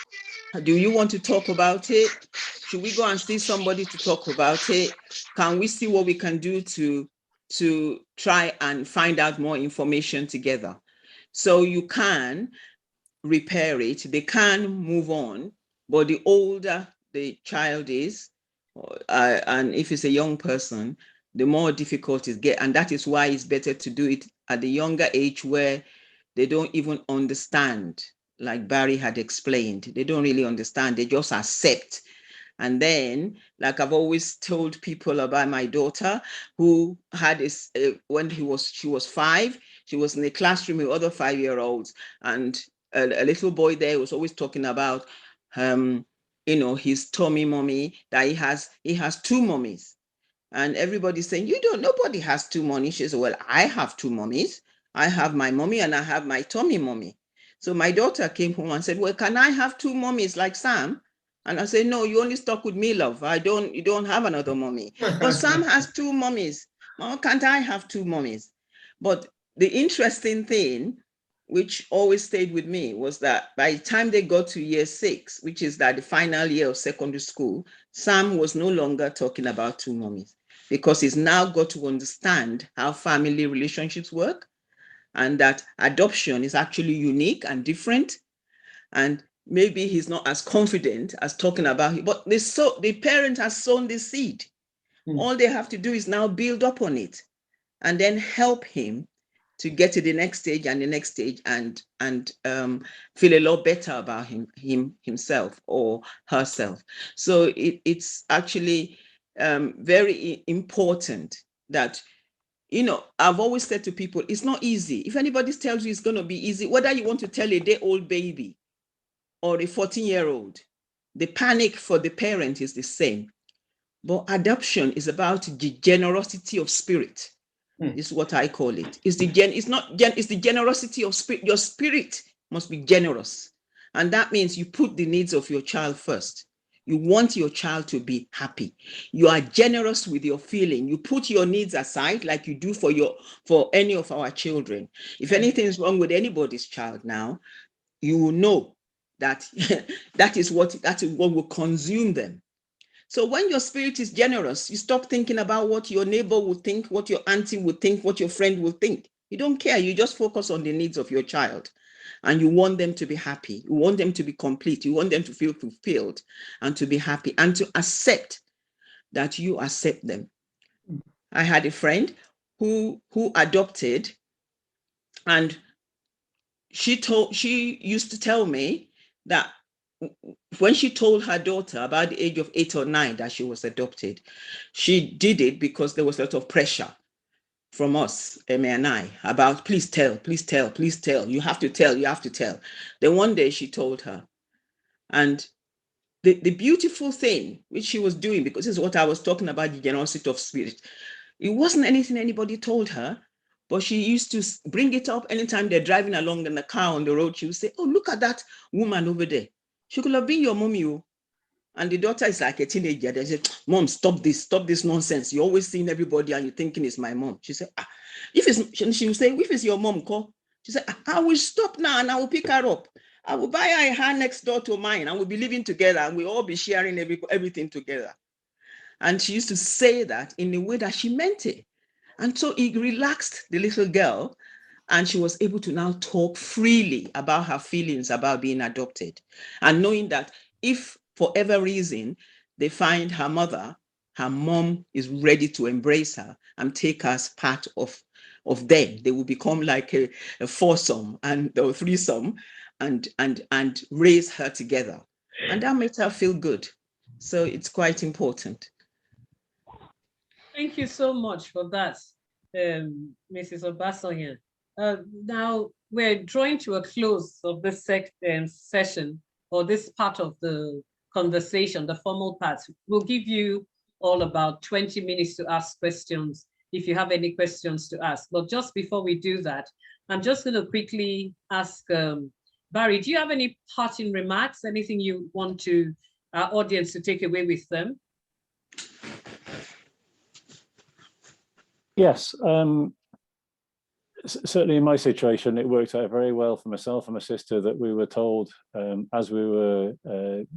Do you want to talk about it? Should we go and see somebody to talk about it? Can we see what we can do to try and find out more information together? So you can repair it, they can move on, but the older the child is, and if it's a young person, the more difficult it gets. And that is why it's better to do it at the younger age, where they don't even understand. Like Barry had explained, they don't really understand, they just accept. And then, like I've always told people about my daughter, who had when she was 5, she was in a classroom with other 5-year-olds, and a little boy there was always talking about, his tummy mommy, that he has two mummies. And everybody's saying, nobody has two mummies. She said, well, I have two mummies. I have my mommy and I have my tummy mommy. So my daughter came home and said, well, can I have two mummies like Sam? And I said, no, you only stuck with me, love. You don't have another mommy. But Sam has two mummies. Well, can't I have two mummies? But the interesting thing, which always stayed with me, was that by the time they got to year 6, which is that the final year of secondary school, Sam was no longer talking about two mummies, because he's now got to understand how family relationships work, and that adoption is actually unique and different. And maybe he's not as confident as talking about it, but the parent has sown the seed. All they have to do is now build up on it and then help him to get to the next stage and the next stage, and feel a lot better about himself or herself. So it's actually very important that, I've always said to people, it's not easy. If anybody tells you it's going to be easy, whether you want to tell a day-old baby or a 14-year-old, the panic for the parent is the same. But adoption is about the generosity of spirit. Is what I call it. It's the generosity of spirit. Your spirit must be generous. And that means you put the needs of your child first. You want your child to be happy. You are generous with your feeling. You put your needs aside, like you do for any of our children. If anything is wrong with anybody's child now, you will know that that is what will consume them. So when your spirit is generous, you stop thinking about what your neighbor would think, what your auntie would think, what your friend would think. You don't care. You just focus on the needs of your child, and you want them to be happy. You want them to be complete. You want them to feel fulfilled and to be happy and to accept that you accept them. I had a friend who adopted, and she used to tell me that when she told her daughter about the age of 8 or 9 that she was adopted, she did it because there was a lot of pressure from us, Emma and I, about please tell, please tell, please tell. You have to tell, you have to tell. Then one day she told her. And the beautiful thing which she was doing, because this is what I was talking about, the generosity of spirit, it wasn't anything anybody told her, but she used to bring it up anytime they're driving along in the car on the road. She would say, oh, look at that woman over there. She could have been your mommy. And the daughter is like a teenager. They said, Mom, stop this nonsense. You're always seeing everybody and you're thinking it's my mom. She said, she would say, if it's your mom, call. She said, I will stop now and I will pick her up. I will buy her a house next door to mine and we'll be living together and we'll all be sharing everything together. And she used to say that in a way that she meant it. And so it relaxed the little girl, and she was able to now talk freely about her feelings about being adopted. And knowing that if for whatever reason they find her mom is ready to embrace her and take her as part of them. They will become like a foursome or threesome and raise her together. And that makes her feel good. So it's quite important. Thank you so much for that, Mrs. Obasoyan. Now we're drawing to a close of this session, or this part of the conversation, the formal part. We'll give you all about 20 minutes to ask questions if you have any questions to ask. But just before we do that, I'm just going to quickly ask Barry, do you have any parting remarks, anything you want our audience to take away with them? Yes, certainly in my situation, it worked out very well for myself and my sister that we were told as we were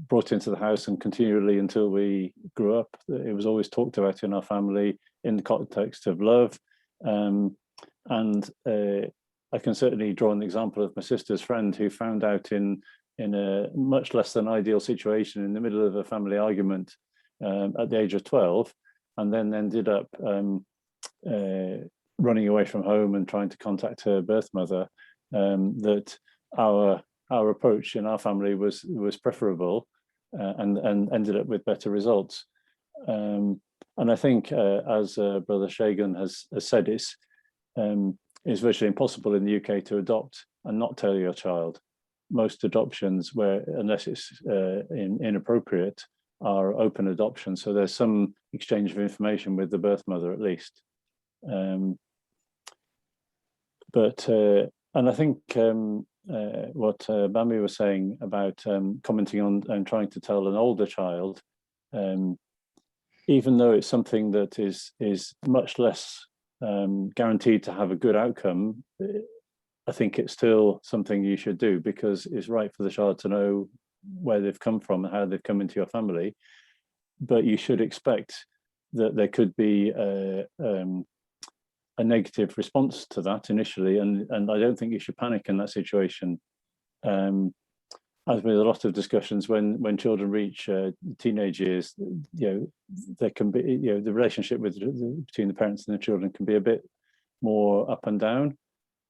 brought into the house and continually until we grew up, that it was always talked about in our family in the context of love. I can certainly draw an example of my sister's friend who found out in a much less than ideal situation in the middle of a family argument at the age of 12, and then ended up running away from home and trying to contact her birth mother, that our approach in our family was preferable and ended up with better results. And I think, as Brother Shagan has said, it's virtually impossible in the UK to adopt and not tell your child. most adoptions, where unless it's inappropriate, are open adoption. So there's some exchange of information with the birth mother at least. And I think what Bambi was saying about commenting on and trying to tell an older child, even though it's something that is much less guaranteed to have a good outcome, I think it's still something you should do, because it's right for the child to know where they've come from and how they've come into your family. But you should expect that there could be a negative response to that initially, and I don't think you should panic in that situation. As with a lot of discussions, when children reach teenage years, there can be, the relationship between the parents and the children can be a bit more up and down.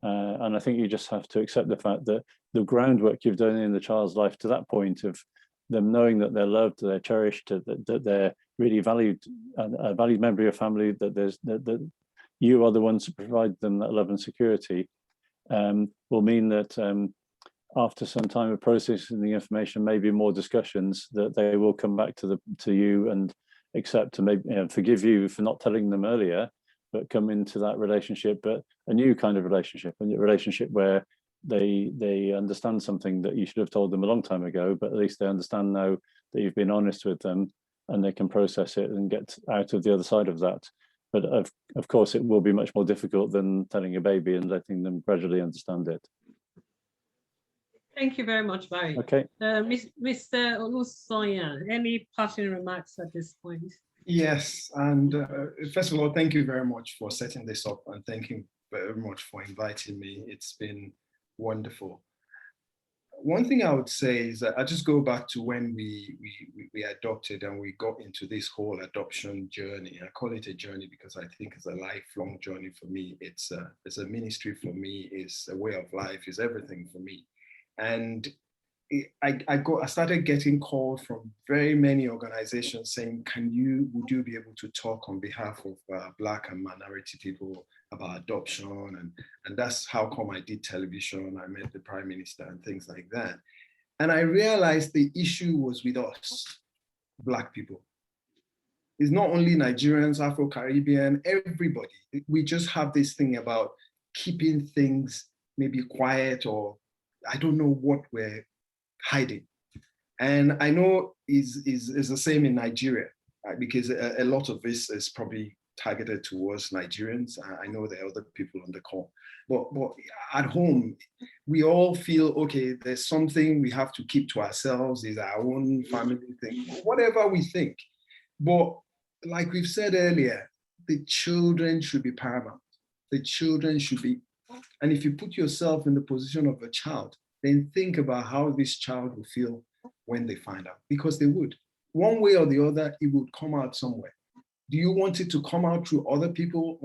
And I think you just have to accept the fact that the groundwork you've done in the child's life to that point of them knowing that they're loved, they're cherished, that they're really valued, a valued member of your family, that you are the ones to provide them that love and security, will mean that after some time of processing the information, maybe more discussions, that they will come back to you and accept and maybe forgive you for not telling them earlier, but come into that relationship, but a new kind of relationship, a relationship where they understand something that you should have told them a long time ago, but at least they understand now that you've been honest with them, and they can process it and get out of the other side of that. But of course, it will be much more difficult than telling a baby and letting them gradually understand it. Thank you very much, Barry. Okay. Mr. Olusoyan, any parting remarks at this point? Yes, and first of all, thank you very much for setting this up, and thank you very much for inviting me. It's been wonderful. One thing I would say is that I just go back to when we adopted and we got into this whole adoption journey. I call it a journey because I think it's a lifelong journey for me. It's a ministry for me. It's a way of life. It's everything for me. And I started getting calls from very many organizations saying, would you be able to talk on behalf of Black and minority people about adoption? And that's how come I did television. I met the Prime Minister and things like that. And I realized the issue was with us, Black people. It's not only Nigerians, Afro-Caribbean, everybody. We just have this thing about keeping things maybe quiet, or I don't know what we're hiding. And I know is the same in Nigeria, right? Because a lot of this is probably targeted towards Nigerians. I know there are other people on the call, but at home, we all feel, okay, there's something we have to keep to ourselves, is our own family thing, whatever we think. But like we've said earlier, the children should be paramount. The children should be, and if you put yourself in the position of a child, then think about how this child will feel when they find out, because they would. One way or the other, it would come out somewhere. Do you want it to come out through other people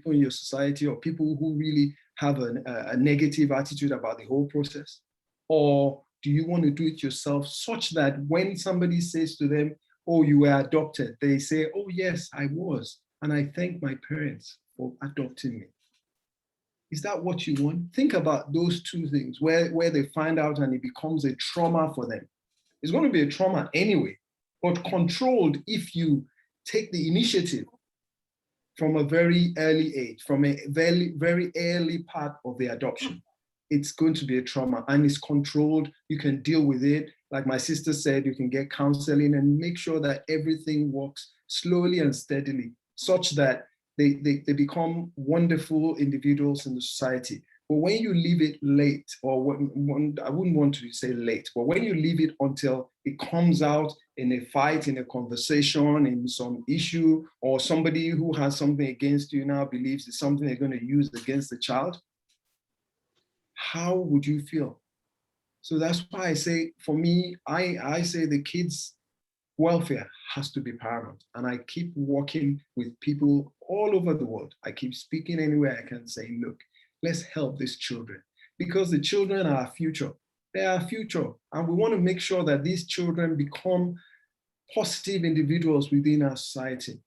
in your society, or people who really have a negative attitude about the whole process? Or do you want to do it yourself such that when somebody says to them, oh, you were adopted, they say, oh, yes, I was. And I thank my parents for adopting me. Is that what you want? Think about those two things, where they find out and it becomes a trauma for them. It's going to be a trauma anyway, but controlled if you take the initiative from a very early age, from a very, very early part of the adoption. It's going to be a trauma, and it's controlled. You can deal with it. Like my sister said, you can get counseling and make sure that everything works slowly and steadily, such that they become wonderful individuals in the society. But when you leave it late, or I wouldn't want to say late, but when you leave it until it comes out in a fight, in a conversation, in some issue, or somebody who has something against you now believes it's something they're going to use against the child, how would you feel? So that's why I say, for me, I say the kids' welfare has to be paramount. And I keep working with people all over the world. I keep speaking anywhere I can, say, look, let's help these children, because the children are our future. They are our future. And we want to make sure that these children become positive individuals within our society.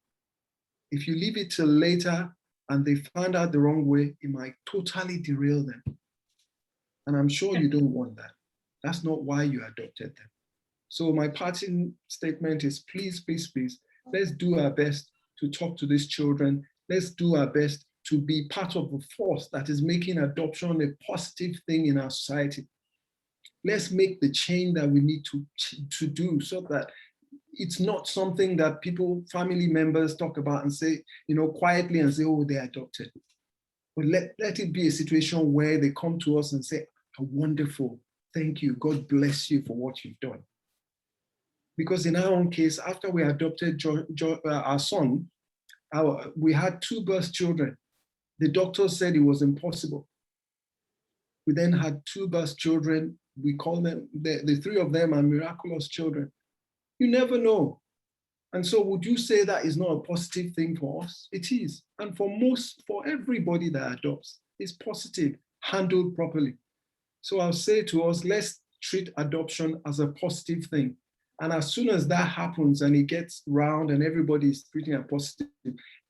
If you leave it till later and they find out the wrong way, it might totally derail them. And I'm sure you don't want that. That's not why you adopted them. So my parting statement is please, please, please, let's do our best to talk to these children. Let's do our best to be part of the force that is making adoption a positive thing in our society. Let's make the change that we need to do so that it's not something that people, family members talk about and say, quietly and say, oh, they're adopted. But let it be a situation where they come to us and say, oh, wonderful, thank you, God bless you for what you've done. Because in our own case, after we adopted our son, we had 2 birth children. The doctor said it was impossible. We then had 2 birth children. We call them, the 3 of them are miraculous children. You never know. And so would you say that is not a positive thing for us? It is. And for everybody that adopts, it's positive, handled properly. So I'll say to us, let's treat adoption as a positive thing. And as soon as that happens and it gets round and everybody is treating it positive,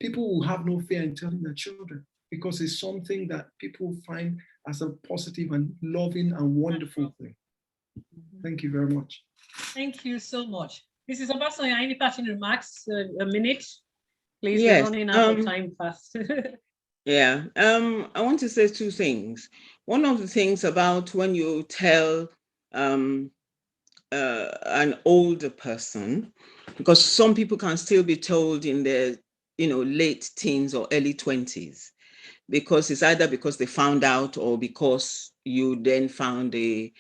people will have no fear in telling their children, because it's something that people find as a positive and loving and wonderful thing. Thank you very much. Thank you so much. Mrs. Obasoya, any parting remarks? A minute, please. Yes, We're running out of time fast. Yeah, I want to say 2 things. One of the things about when you tell an older person, because some people can still be told in their late teens or early 20s, because it's either because they found out or because you then found the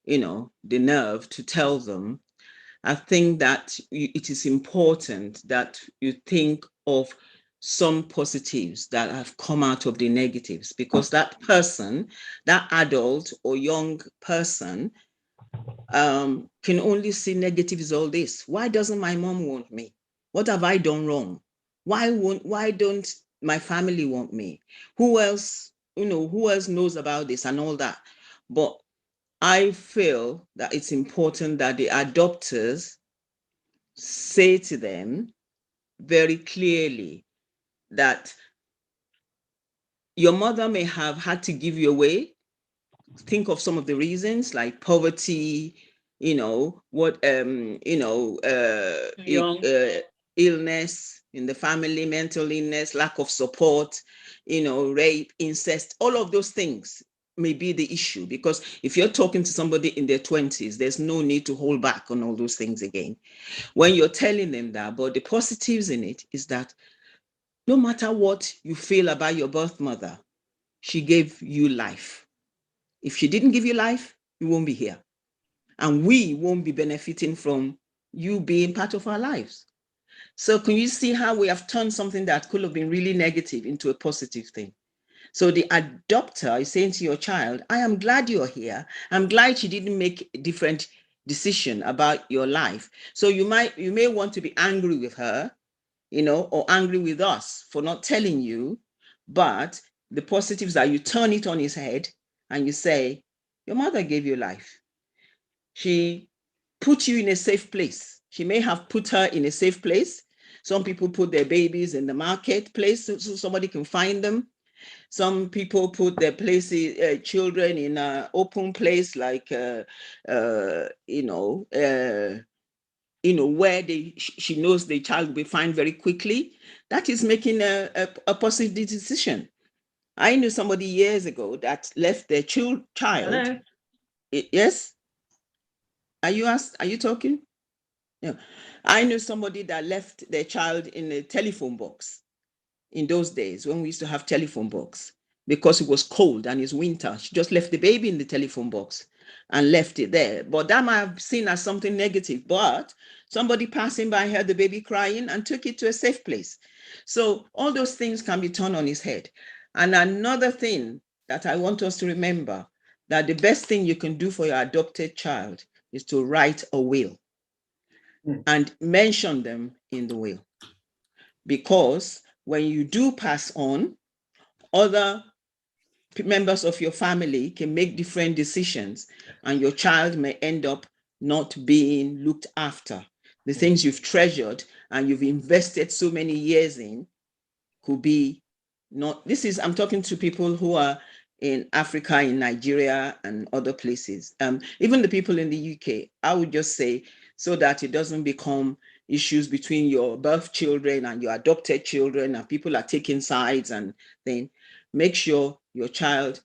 nerve to tell them. I think that it is important that you think of some positives that have come out of the negatives, because that person, that adult or young person, can only see negatives all this. Why doesn't my mom want me? What have I done wrong? Why don't my family want me? Who else knows about this and all that? But I feel that it's important that the adopters say to them very clearly that your mother may have had to give you away. Think of some of the reasons, like poverty, illness in the family, mental illness, lack of support, rape, incest, all of those things may be the issue. Because if you're talking to somebody in their 20s, there's no need to hold back on all those things again when you're telling them that. But the positives in it is that no matter what you feel about your birth mother, she gave you life. If she didn't give you life, you won't be here. And we won't be benefiting from you being part of our lives. So can you see how we have turned something that could have been really negative into a positive thing? So the adopter is saying to your child, I am glad you're here. I'm glad she didn't make a different decision about your life. So you may want to be angry with her, or angry with us for not telling you, but the positives are you turn it on his head and you say, your mother gave you life. She put you in a safe place. She may have put her in a safe place. Some people put their babies in the marketplace so somebody can find them. Some people put their children in an open place, like where she knows the child will be fine very quickly. That is making a positive decision. I knew somebody years ago that left their child. Hello? Yes? Are you talking? Yeah. I knew somebody that left their child in a telephone box in those days when we used to have telephone box, because it was cold and it's winter. She just left the baby in the telephone box and left it there. But that might have seen as something negative, but somebody passing by heard the baby crying and took it to a safe place. So all those things can be turned on his head. And another thing that I want us to remember, that the best thing you can do for your adopted child is to write a will and mention them in the will. Because when you do pass on, other members of your family can make different decisions, and your child may end up not being looked after. The things you've treasured and you've invested so many years in could be not. I'm talking to people who are in Africa, in Nigeria, and other places. Even the people in the UK, I would just say, so that it doesn't become issues between your birth children and your adopted children, and people are taking sides, and then make sure your child,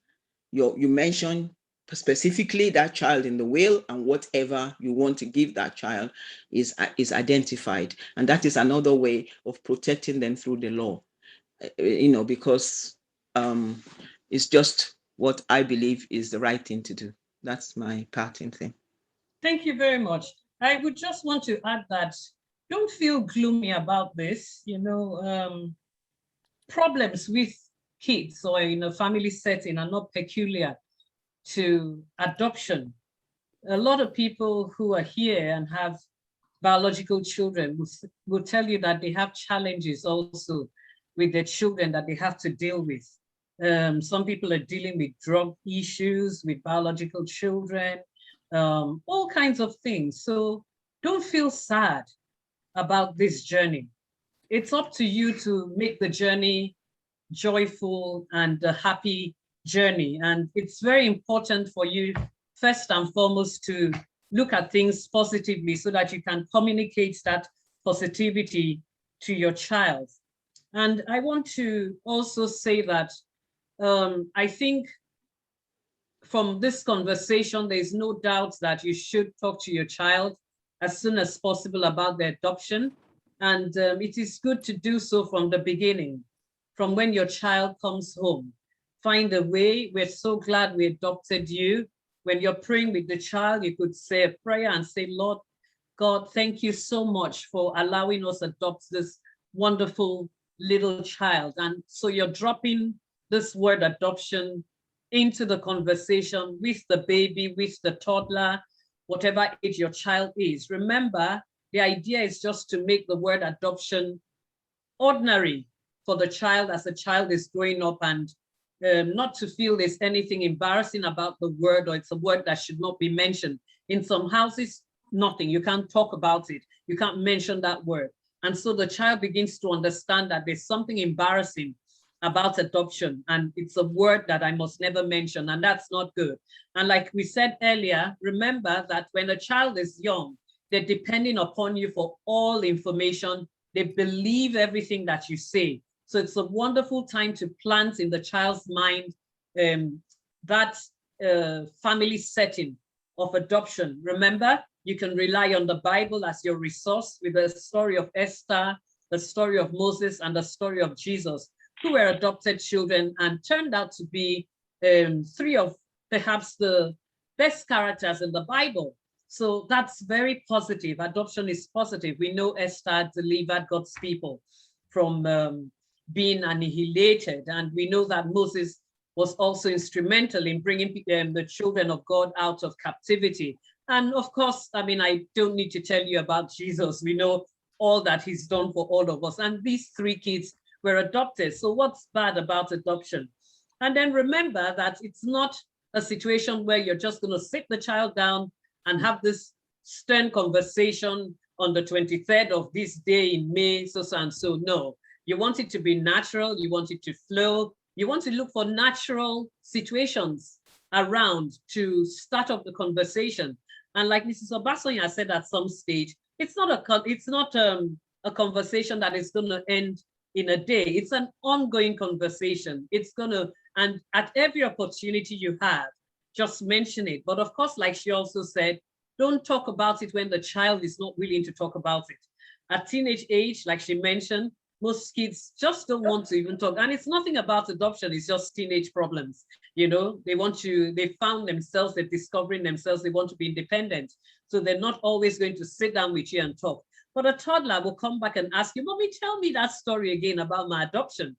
you mention specifically that child in the will, and whatever you want to give that child is identified. And that is another way of protecting them through the law, because it's just what I believe is the right thing to do. That's my parting thing. Thank you very much. I would just want to add that don't feel gloomy about this. Problems with kids or in a family setting are not peculiar to adoption. A lot of people who are here and have biological children will tell you that they have challenges also with their children that they have to deal with. Some people are dealing with drug issues with biological children, all kinds of things. So don't feel sad about this journey. It's up to you to make the journey joyful and a happy journey. And it's very important for you, first and foremost, to look at things positively so that you can communicate that positivity to your child. And I want to also say that I think from this conversation, there's no doubt that you should talk to your child as soon as possible about the adoption. And it is good to do so from the beginning, from when your child comes home. Find a way. We're so glad we adopted you. When you're praying with the child, you could say a prayer and say, Lord God, thank you so much for allowing us to adopt this wonderful little child. And so you're dropping this word adoption into the conversation with the baby, with the toddler, whatever age your child is. Remember, the idea is just to make the word adoption ordinary for the child as the child is growing up, and not to feel there's anything embarrassing about the word, or it's a word that should not be mentioned. In some houses, nothing. You can't talk about it. You can't mention that word. And so the child begins to understand that there's something embarrassing about adoption, and it's a word that I must never mention, and that's not good. And like we said earlier, remember that when a child is young, they're depending upon you for all information. They believe everything that you say. So it's a wonderful time to plant in the child's mind that family setting of adoption. Remember, you can rely on the Bible as your resource, with the story of Esther, the story of Moses, and the story of Jesus, who were adopted children and turned out to be three of perhaps the best characters in the Bible. So that's very positive. Adoption is positive. We know Esther delivered God's people from being annihilated. And we know that Moses was also instrumental in bringing the children of God out of captivity. And of course, I mean, I don't need to tell you about Jesus. We know all that he's done for all of us. And these three kids were adopted. So what's bad about adoption? And then remember that it's not a situation where you're just going to sit the child down and have this stern conversation on the 23rd of this day in May, so and so. No, you want it to be natural. You want it to flow. You want to look for natural situations around to start up the conversation. And like Mrs. Obasonya said at some stage, it's not a conversation that is going to end in a day. It's an ongoing conversation. It's going to, and at every opportunity you have, just mention it. But of course, like she also said, don't talk about it when the child is not willing to talk about it. At teenage age, like she mentioned, most kids just don't want to even talk. And it's nothing about adoption, it's just teenage problems. You know, they found themselves, they're discovering themselves, they want to be independent. So they're not always going to sit down with you and talk. But a toddler will come back and ask you, Mommy, tell me that story again about my adoption.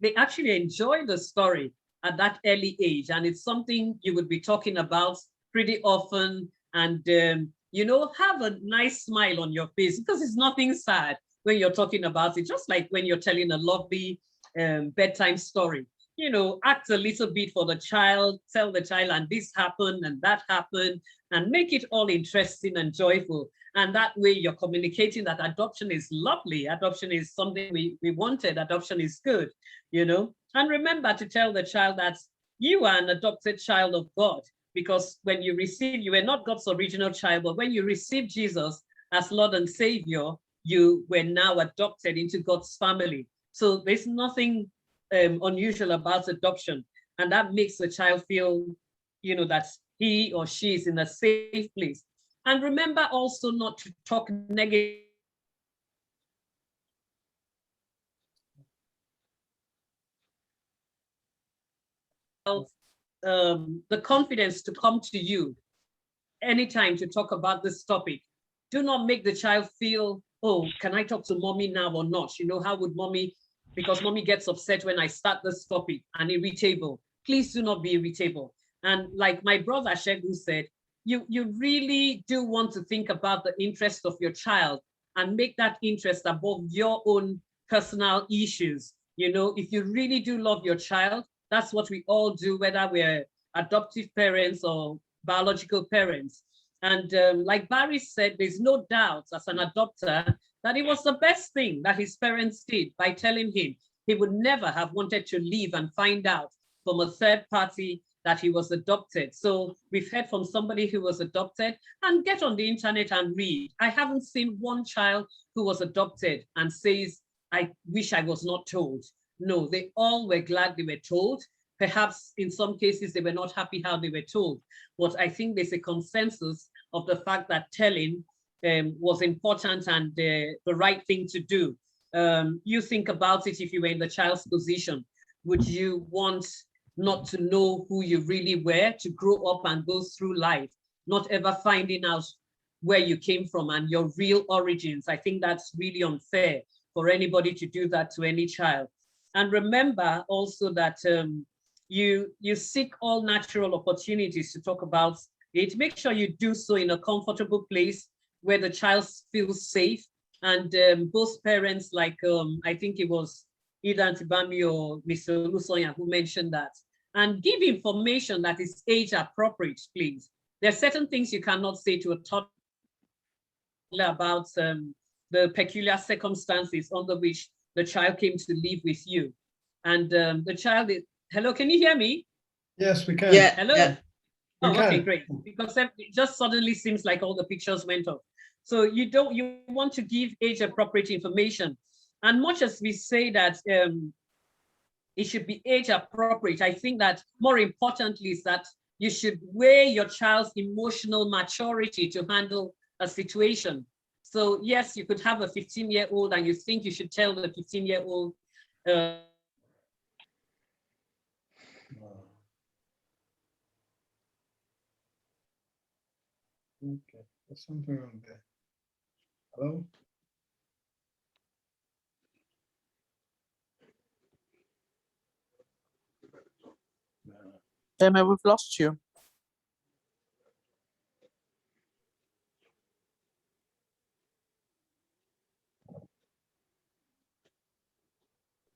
They actually enjoy the story at that early age. And it's something you would be talking about pretty often. And, you know, have a nice smile on your face, because it's nothing sad when you're talking about it, just like when you're telling a lovely bedtime story. You know, act a little bit for the child, tell the child, and this happened and that happened, and make it all interesting and joyful. And that way you're communicating that adoption is lovely. Adoption is something we wanted. Adoption is good, you know. And remember to tell the child that you are an adopted child of God, because when you were not God's original child, but when you received Jesus as Lord and Savior, you were now adopted into God's family. So there's nothing unusual about adoption. And that makes the child feel, that he or she is in a safe place. And remember also not to talk negative the confidence to come to you anytime to talk about this topic. Do not make the child feel, oh, can I talk to mommy now or not? How would mommy, because mommy gets upset when I start this topic, and irritable. Please do not be irritable. And like my brother Shegu said, you really do want to think about the interest of your child and make that interest above your own personal issues. If you really do love your child, that's what we all do, whether we're adoptive parents or biological parents. And like Barry said, there's no doubt as an adopter that it was the best thing that his parents did by telling him he would never have wanted to leave and find out from a third party that he was adopted. So we've heard from somebody who was adopted, and get on the internet and read. I haven't seen one child who was adopted and says, I wish I was not told. No, they all were glad they were told. Perhaps in some cases, they were not happy how they were told. But I think there's a consensus of the fact that telling was important and the right thing to do. You think about it, if you were in the child's position, would you want not to know who you really were, to grow up and go through life, not ever finding out where you came from and your real origins? I think that's really unfair for anybody to do that to any child. And remember also that you seek all natural opportunities to talk about it. Make sure you do so in a comfortable place where the child feels safe. And both parents, like I think it was either Antibami or Mr. Lusoya who mentioned that. And give information that is age appropriate, please. There are certain things you cannot say to a toddler about the peculiar circumstances under which the child came to live with you. And the child is, hello, can you hear me? Yes, we can. Yeah. Hello? Yeah. Oh, okay, great. Because it just suddenly seems like all the pictures went off. So you want to give age appropriate information. And much as we say that it should be age appropriate, I think that more importantly is that you should weigh your child's emotional maturity to handle a situation. So yes, you could have a 15-year-old and you think you should tell the 15-year-old Okay, there's something on there. Hello? Emma, we've lost you.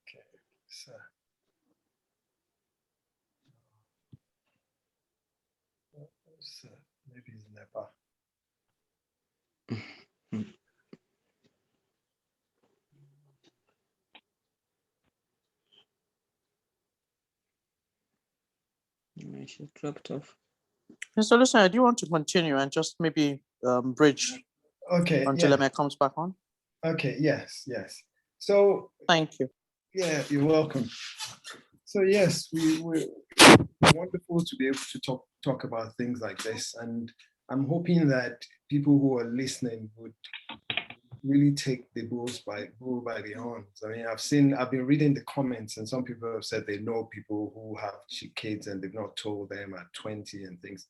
Okay, so maybe it's never. She dropped off. Mr. Lucia, do you want to continue and just maybe bridge Okay, until yeah. Emma comes back on? Okay, yes. So Thank you. yeah, you're welcome. So yes, we're wonderful to be able to talk about things like this, and I'm hoping that people who are listening would really take the bull by the horns. I mean, I've been reading the comments, and some people have said they know people who have kids and they've not told them at 20 and things.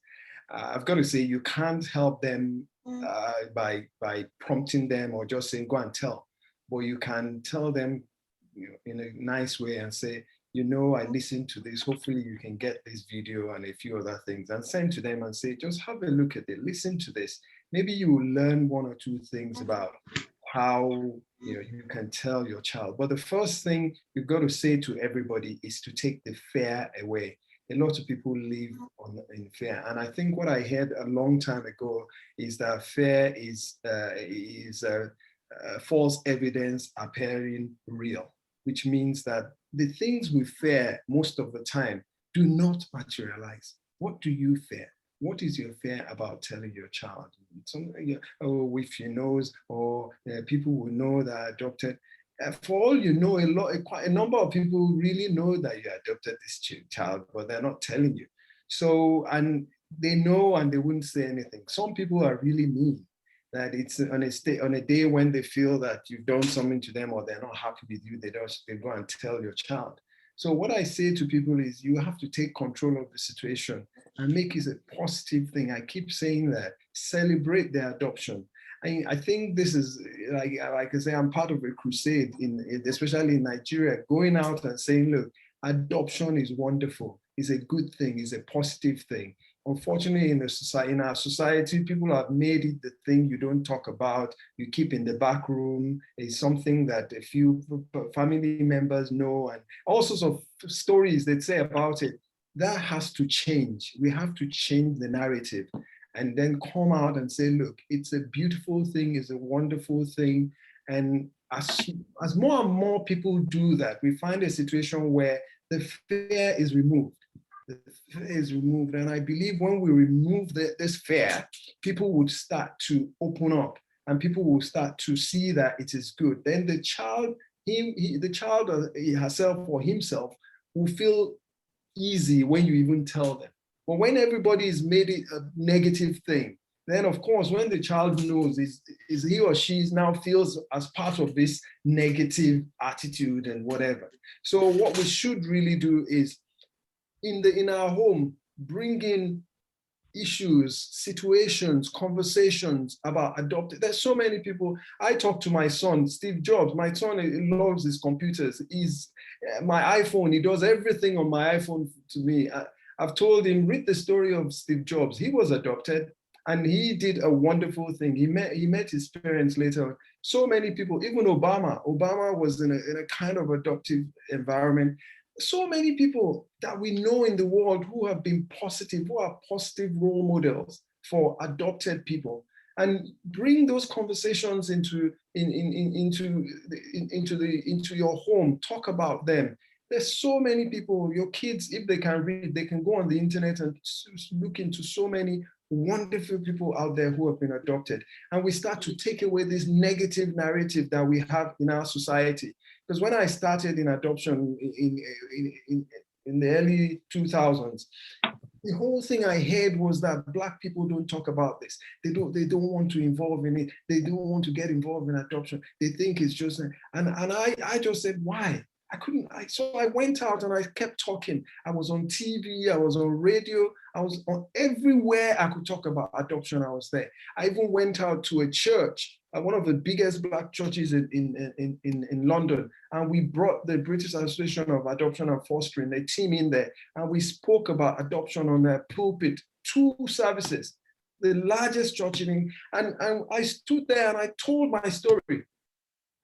I've got to say, you can't help them by prompting them or just saying, go and tell. But you can tell them in a nice way and say, I listened to this. Hopefully you can get this video and a few other things and send to them and say, just have a look at it. Listen to this. Maybe you will learn one or two things about how you can tell your child. But the first thing you've got to say to everybody is to take the fear away. A lot of people live in fear. And I think what I heard a long time ago is that fear is false evidence appearing real, which means that the things we fear most of the time do not materialize. What do you fear? What is your fear about telling your child? Oh, if you knows, or people will know that I adopted. For all you know, quite a number of people really know that you adopted this child, but they're not telling you. So, and they know and they wouldn't say anything. Some people are really mean, that it's on a day when they feel that you've done something to them or they're not happy with you, they go and tell your child. So what I say to people is you have to take control of the situation and make it a positive thing. I keep saying that, celebrate their adoption. I think this is, like I say, I'm part of a crusade, especially in Nigeria, going out and saying, look, adoption is wonderful, it's a good thing, it's a positive thing. Unfortunately, in our society, people have made it the thing you don't talk about, you keep in the back room. It's something that a few family members know, and all sorts of stories they say about it. That has to change. We have to change the narrative and then come out and say, look, it's a beautiful thing, it's a wonderful thing. And as more and more people do that, we find a situation where the fear is removed. The fear is removed. And I believe when we remove this fear, people would start to open up and people will start to see that it is good. Then the child, the child herself or himself will feel easy when you even tell them. But when everybody is made it a negative thing, then of course, when the child knows is he or she now feels as part of this negative attitude and whatever. So what we should really do is in our home, bring in issues, situations, conversations about adopted. There's so many people. I talk to my son, Steve Jobs. My son loves his computers. He's my iPhone. He does everything on my iPhone to me. I've told him, read the story of Steve Jobs. He was adopted and he did a wonderful thing. He met his parents later. So many people, even Obama was in a kind of adoptive environment. So many people that we know in the world who have been positive, who are positive role models for adopted people, and bring those conversations into your home. Talk about them. There's so many people, your kids, if they can read, they can go on the internet and look into so many wonderful people out there who have been adopted. And we start to take away this negative narrative that we have in our society. Because when I started in adoption in the early 2000s, the whole thing I heard was that Black people don't talk about this. They don't want to involve in it. They don't want to get involved in adoption. They think it's just, and I just said, why? So I went out and I kept talking. I was on TV, I was on radio, I was on everywhere I could talk about adoption, I was there. I even went out to a church, one of the biggest Black churches in London, and we brought the British Association of Adoption and Fostering, a team in there, and we spoke about adoption on their pulpit, 2 services, the largest church and I stood there and I told my story.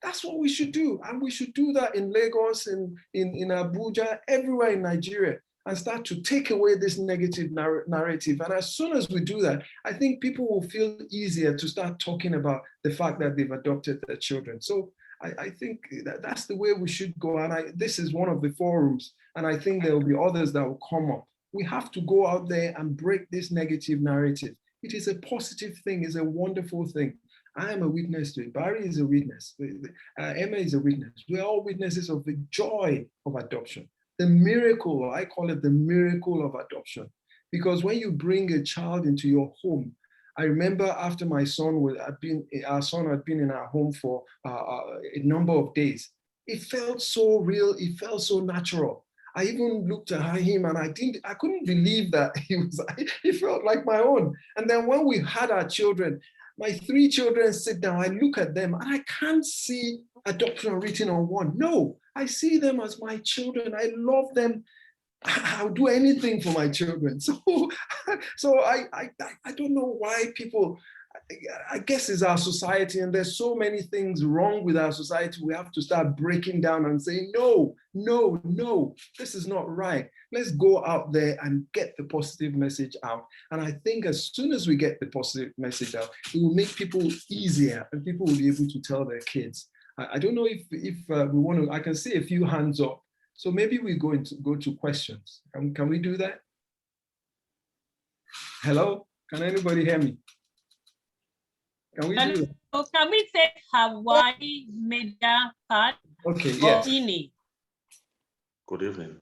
That's what we should do. And we should do that in Lagos, in Abuja, everywhere in Nigeria, and start to take away this negative narrative. And as soon as we do that, I think people will feel easier to start talking about the fact that they've adopted their children. So I think that's the way we should go. And this is one of the forums. And I think there will be others that will come up. We have to go out there and break this negative narrative. It is a positive thing. It's a wonderful thing. I am a witness to it. Barry is a witness. Emma is a witness. We're all witnesses of the joy of adoption. The miracle, I call it the miracle of adoption. Because when you bring a child into your home, I remember after our son had been in our home for a number of days, it felt so real, it felt so natural. I even looked at him and I couldn't believe that he felt like my own. And then when we had our children, my 3 children sit down, I look at them and I can't see adoption written on one. No, I see them as my children. I love them. I'll do anything for my children. So I don't know why people, I guess it's our society, and there's so many things wrong with our society. We have to start breaking down and saying, no, this is not right. Let's go out there and get the positive message out. And I think as soon as we get the positive message out, it will make people easier and people will be able to tell their kids. I don't know if we want to, I can see a few hands up. So maybe we go to questions. Can we do that? Hello, can anybody hear me? Can we do that? So can we take Hawaii Media Part Okay, or yes. INI? Good evening.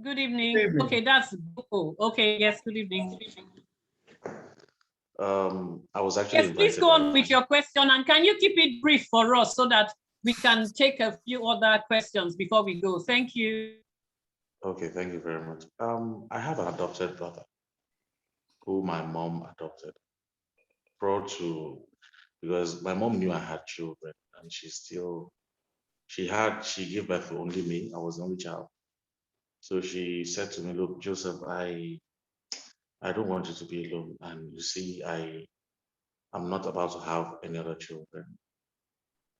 Good evening. Good evening. Okay, that's Boko. Okay, yes, good evening. I was actually Yes, please invited go by- on with your question, and can you keep it brief for us so that we can take a few other questions before we go? Thank you. Okay, thank you very much. I have an adopted brother who my mom adopted. Because my mom knew I had children, and she gave birth to only me. I was the only child. So she said to me, look, Joseph, I don't want you to be alone. And you see, I'm not about to have any other children.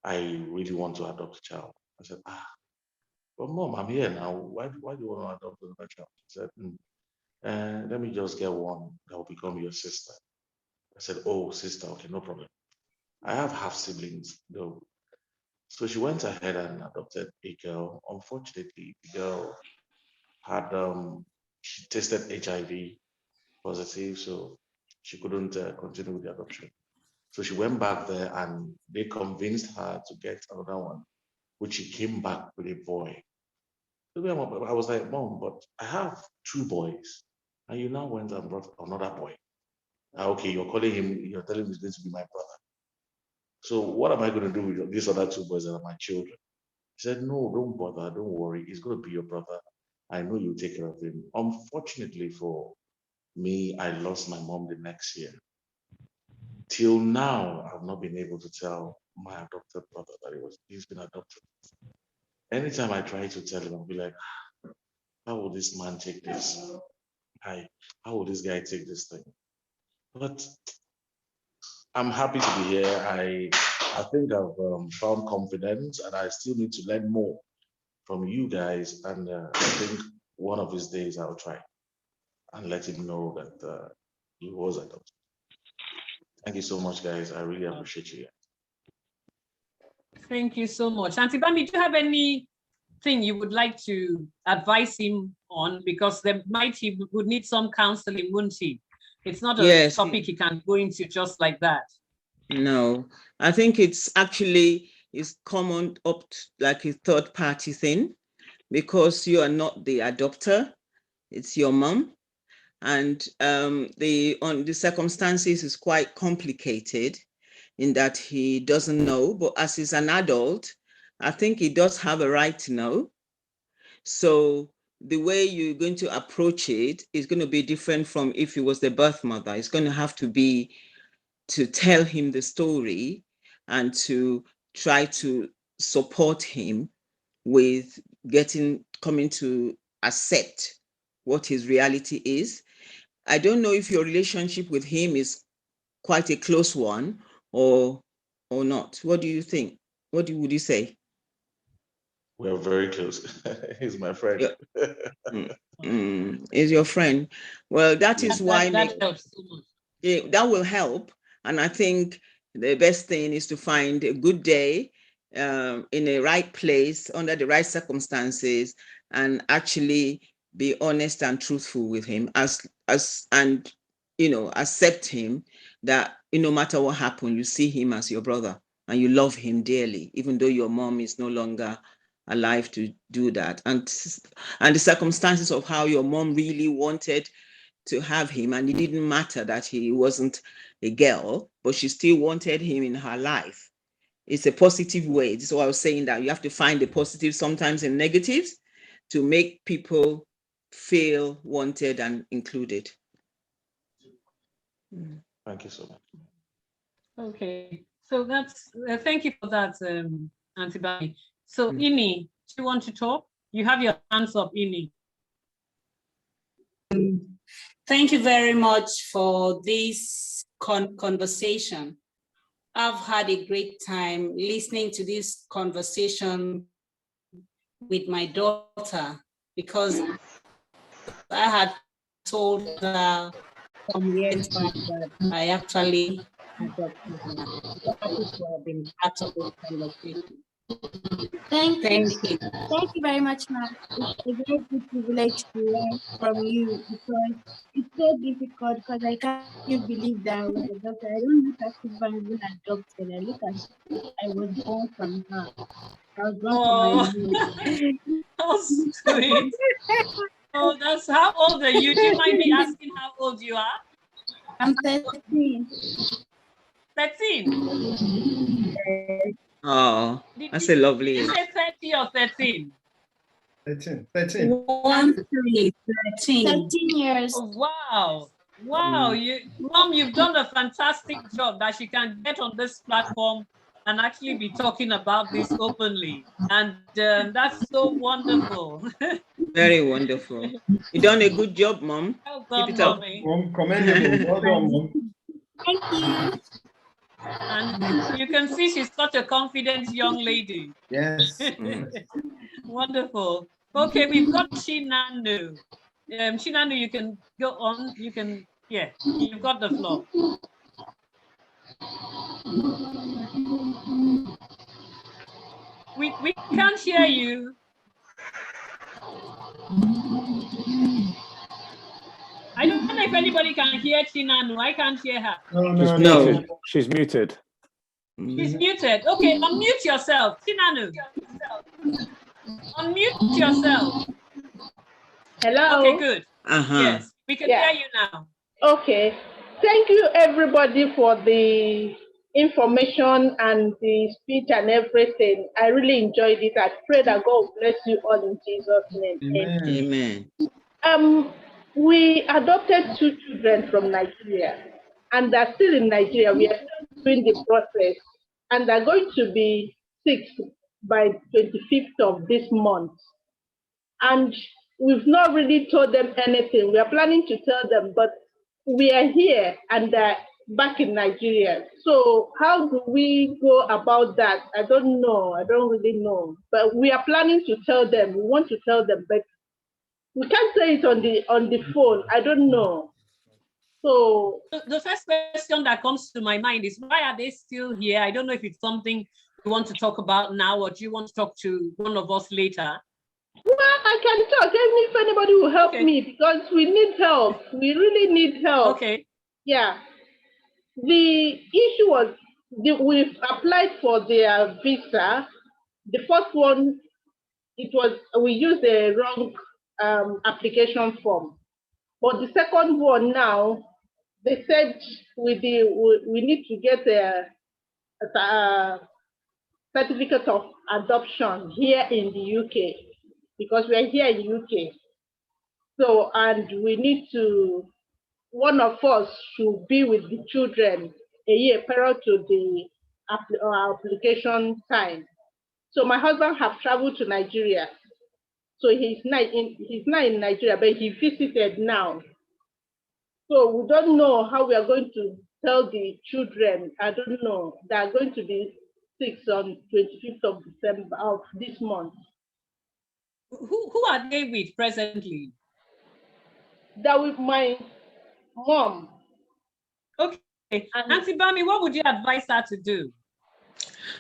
I really want to adopt a child. I said, but mom, I'm here now. Why do you want to adopt another child? She said, let me just get one that will become your sister. I said, oh, sister, okay, no problem. I have half siblings though. So she went ahead and adopted a girl. Unfortunately, the girl had she tested HIV positive, so she couldn't continue with the adoption. So she went back there and they convinced her to get another one, which she came back with a boy. So I was like, Mom, but I have 2 boys, and you now went and brought another boy. Okay, you're telling him he's going to be my brother. So what am I going to do with these other 2 boys that are my children? She said, no, don't bother, don't worry. He's going to be your brother. I know you'll take care of him. Unfortunately for me, I lost my mom the next year. Till now, I've not been able to tell my adopted brother that he's been adopted. Anytime I try to tell him, I'll be like, how will this man take this? How will this guy take this thing? But I'm happy to be here. I think I've found confidence, and I still need to learn more from you guys. And I think one of these days I'll try and let him know that he was adopted. Thank you so much, guys. I really appreciate you. Thank you so much. Auntie Bambi, do you have anything you would like to advise him on? Because he would need some counseling, wouldn't he? It's not a Yes. topic he can go into just like that. No, I think it's actually common up to like a third party thing, because you are not the adopter, it's your mom. And the circumstances is quite complicated in that he doesn't know, but as he's an adult, I think he does have a right to know. So the way you're going to approach it is going to be different from if he was the birth mother. It's going to have to be to tell him the story and to try to support him with coming to accept what his reality is. I don't know if your relationship with him is quite a close one or not. What do you think? Would you say? We're very close. He's my friend. Is your friend? Well, that is why that helps so much. that will help. And I think the best thing is to find a good day in the right place under the right circumstances and actually be honest and truthful with him and accept him that no matter what happened, you see him as your brother and you love him dearly, even though your mom is no longer alive to do that. And the circumstances of how your mom really wanted to have him, and it didn't matter that he wasn't a girl, but she still wanted him in her life. It's a positive way. This is why I was saying that you have to find the positive sometimes in negatives to make people feel wanted and included. Thank you so much. Okay, so that's thank you for that, Auntie Bambi. So Ini, do you want to talk? You have your hands up, Ini. Thank you very much for this conversation. I've had a great time listening to this conversation with my daughter because I had told her some years back that I actually adopted her. I have been part of this conversation. Thank you. Thank you. Thank you very much, ma'am. It's a very good privilege to learn from you because it's so difficult because I can't believe that I was adopted. I don't look at it as being adopted. I look at it, I was born from her. I was born from my Oh, mom. how sweet. Oh, that's how old are you? Do you mind me asking how old you are? I'm 13. 13. Oh, Did that's a lovely you age. say 30 or 13? 13. 1, 3, 13. 13 years. Oh, wow. Wow, Mom, you've done a fantastic job that she can get on this platform and actually be talking about this openly. And that's so wonderful. Very wonderful. You done a good job, Mom. Well Keep done, it up. Mommy. Mom, commendable. Well done, Mom. Thank you. And you can see she's such a confident young lady. Yes. Wonderful. Okay, we've got Shinanu. Shinanu, you can go on. You can, yeah, you've got the floor. We can't hear you. I don't know if anybody can hear Shinanu. I can't hear her. No. She's muted. She's muted. Okay, unmute yourself. Shinanu. Unmute yourself. Hello. Okay, good. Uh-huh. Yes, we can Yeah. hear you now. Okay. Thank you, everybody, for the information and the speech and everything. I really enjoyed it. I pray that God bless you all in Jesus' name. Amen. Amen. We adopted 2 children from Nigeria, and they're still in Nigeria. We are still doing the process, and they're going to be 6 by 25th of this month. And we've not really told them anything. We are planning to tell them, but we are here and they're back in Nigeria. So how do we go about that? I don't know. I don't really know. But we are planning to tell them. We want to tell them, but we can't say it on the phone. I don't know. So The first question that comes to my mind is, why are they still here? I don't know if it's something you want to talk about now, or do you want to talk to one of us later? well, I can talk. If anybody will help Okay. me, because we need help. We really need help. Okay. Yeah. The issue was we've applied for their visa. The first one, we used the wrong application form. But the second one now, they said we need to get a certificate of adoption here in the UK, because we're here in the UK. So, and we need to, one of us should be with the children a year prior to the application time. So my husband have traveled to Nigeria. So he's not in Nigeria, but he visited now. So we don't know how we are going to tell the children. I don't know. They are going to be 6 on 25th of December of this month. Who are they with presently? They're with my mom. Okay. Auntie Bami, what would you advise her to do?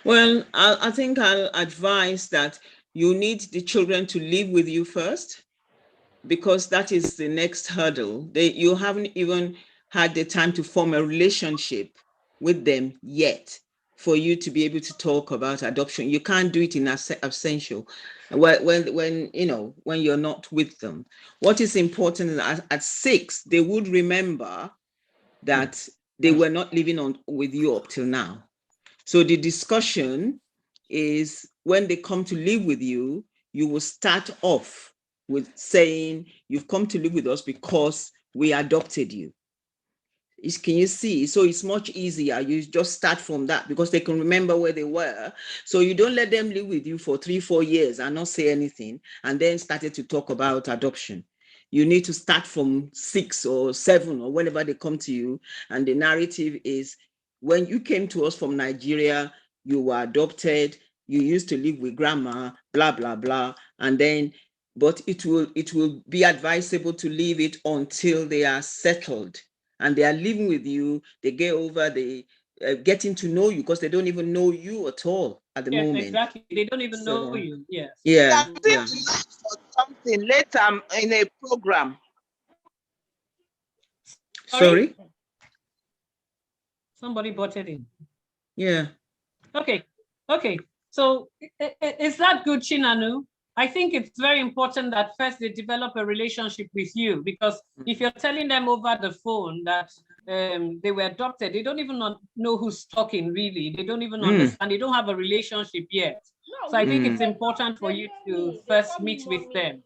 Well, I think I'll advise that you need the children to live with you first, because that is the next hurdle. You haven't even had the time to form a relationship with them yet for you to be able to talk about adoption. You can't do it in absentia when you're not with them. What is important is at 6, they would remember that they were not living with you up till now. So the discussion is, when they come to live with you, you will start off with saying, you've come to live with us because we adopted you. Can you see? So it's much easier. You just start from that, because they can remember where they were. So you don't let them live with you for 3-4 years and not say anything, and then started to talk about adoption. You need to start from 6 or 7 or whenever they come to you. And the narrative is, when you came to us from Nigeria, you were adopted, you used to live with grandma, blah, blah, blah. And then, but it will be advisable to leave it until they are settled and they are living with you. They get over the getting to know you, because they don't even know you at all at the Yes, moment. exactly. They don't even know So, you. Yes. yeah, They yeah. are going to ask for something later in a program. Sorry? Somebody butted in. Yeah. Okay. Okay. So is that good, Chinanu? I think it's very important that first they develop a relationship with you, because if you're telling them over the phone that they were adopted, they don't even know who's talking really. They don't even understand. They don't have a relationship yet. No, So I think Mm. it's important for you to first meet with them.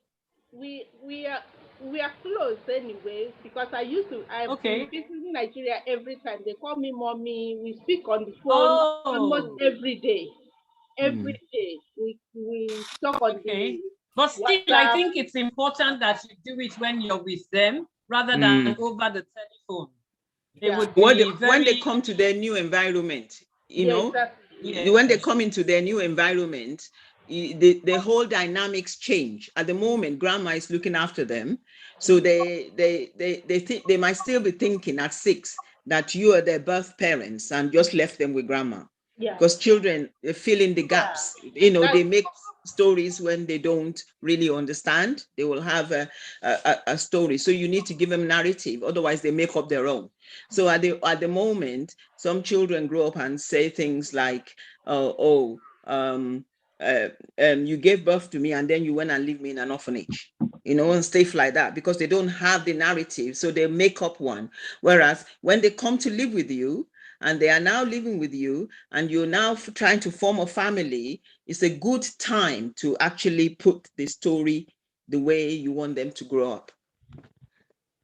We are close anyway, because I've been visiting Nigeria every time. They call me mommy. We speak on the phone almost every day. Every day we talk on the But still, WhatsApp. I think it's important that you do it when you're with them rather than over the telephone. It would be when they come to their new environment, you know, exactly. when they come into their new environment, the whole dynamics change. At the moment, grandma is looking after them, so they think they might still be thinking at 6 that you are their birth parents and just left them with grandma. Because children fill in the gaps. You know, they make stories when they don't really understand. They will have a story. So you need to give them narrative, otherwise they make up their own. So at the moment, some children grow up and say things like, you gave birth to me and then you went and leave me in an orphanage, you know, and stuff like that, because they don't have the narrative. So they make up one. Whereas when they come to live with you, and they are now living with you, and you're now trying to form a family, it's a good time to actually put the story the way you want them to grow up.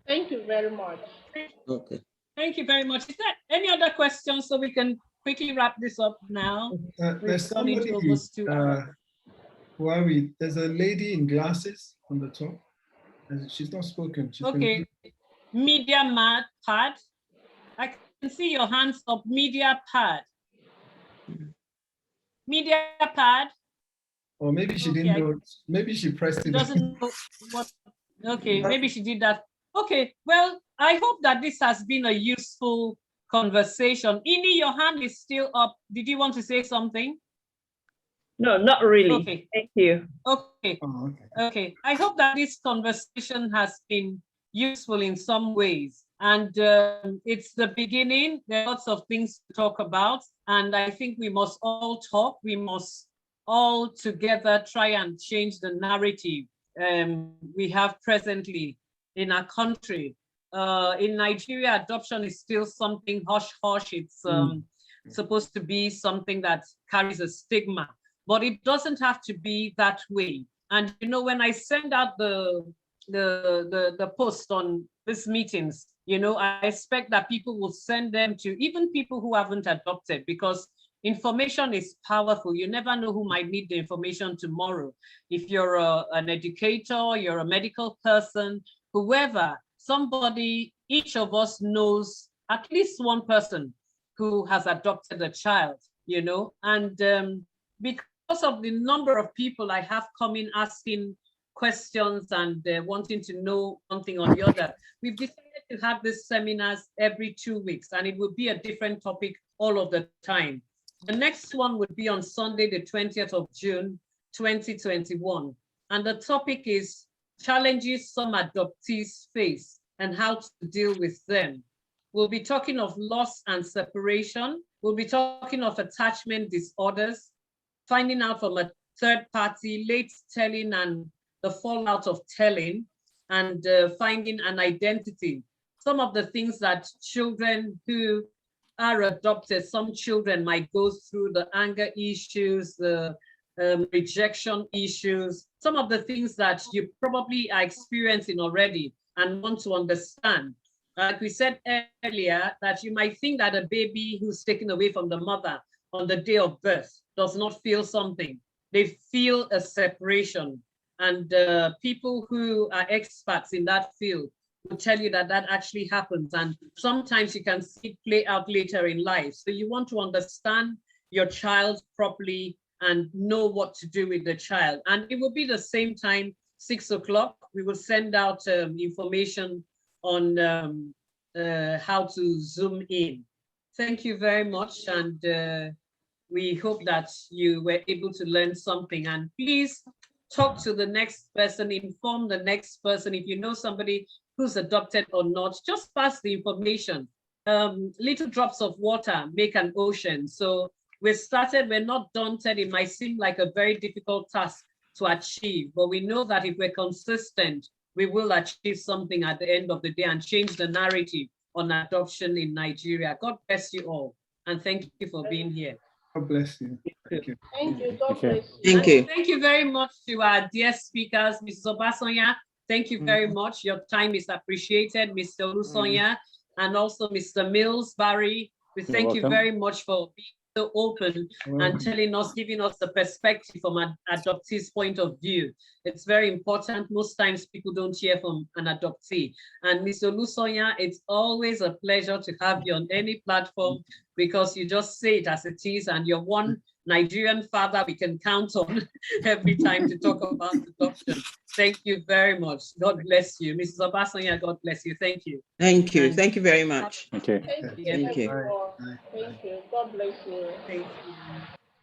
Thank you very much. Okay. Thank you very much. Is there any other questions so we can quickly wrap this up now? There's somebody, there's a lady in glasses on the top. She's not spoken. Okay. Media Mad Pad. I can see your hands up. Media Pad. Media Pad. Or maybe she didn't know. Maybe she pressed it. Doesn't know what. Okay, maybe she did that. Okay, well, I hope that this has been a useful conversation. Ini, your hand is still up. Did you want to say something? No, not really. Okay. Thank you. Okay. Oh, okay. Okay. I hope that this conversation has been useful in some ways. And it's the beginning. There are lots of things to talk about. And I think we must all talk. We must all together try and change the narrative we have presently in our country. In Nigeria, adoption is still something hush-hush. It's supposed to be something that carries a stigma, but it doesn't have to be that way. And you know, when I send out the post on these meetings, you know, I expect that people will send them to even people who haven't adopted, because information is powerful. You never know who might need the information tomorrow. If you're an educator, you're a medical person, whoever, somebody, each of us knows at least one person who has adopted a child, you know, and because of the number of people I have coming asking questions and wanting to know one thing or the other, we've decided to have these seminars every 2 weeks, and it will be a different topic all of the time. The next one would be on Sunday, the 20th of June, 2021. And the topic is challenges some adoptees face and how to deal with them. We'll be talking of loss and separation. We'll be talking of attachment disorders, finding out from a third party, late telling and the fallout of telling, and finding an identity. Some of the things that children who are adopted, some children might go through, the anger issues, the rejection issues, some of the things that you probably are experiencing already and want to understand. Like we said earlier, that you might think that a baby who's taken away from the mother on the day of birth does not feel something. They feel a separation. And people who are experts in that field will tell you that that actually happens. And sometimes you can see it play out later in life. So you want to understand your child properly and know what to do with the child. And it will be the same time, 6 o'clock. We will send out information on how to Zoom in. Thank you very much. And we hope that you were able to learn something. And please talk to the next person, inform the next person. If you know somebody who's adopted or not, just pass the information. Little drops of water make an ocean. So we're not daunted. It might seem like a very difficult task to achieve, but we know that if we're consistent, we will achieve something at the end of the day and change the narrative on adoption in Nigeria. God bless you all. And thank you for being here. God bless you. Thank you. Thank you. God bless you. Thank you. Thank you very much to our dear speakers, Mrs. Obasonya. Thank you very much. Your time is appreciated, Mr. Olusonya, and also Mr. Mills Barry. We thank you welcome. very much for being so open and telling us, giving us the perspective from an adoptee's point of view. It's very important. Most times people don't hear from an adoptee. And Mr. Olusonya, it's always a pleasure to have you on any platform because you just say it as it is, and you're one Nigerian father we can count on every time to talk about adoption. Thank you very much. God bless you. Mrs. Obasonya, God bless you. Thank you. Thank you. And Thank you very much. Thank you. Thank you. Thank you. everyone. Thank you. God bless you. Thank you.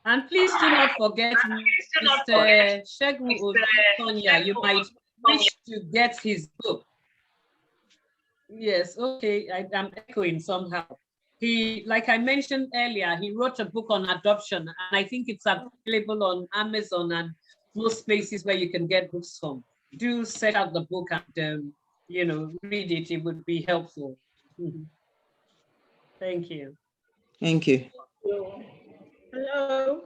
And please do not forget Mr. Segun Olusonya. You might wish to get his book. Yes, okay, I'm echoing somehow. He, like I mentioned earlier, he wrote a book on adoption, and I think it's available on Amazon and most places where you can get books from. Do set out the book and, read it. It would be helpful. Thank you. Thank you. Hello.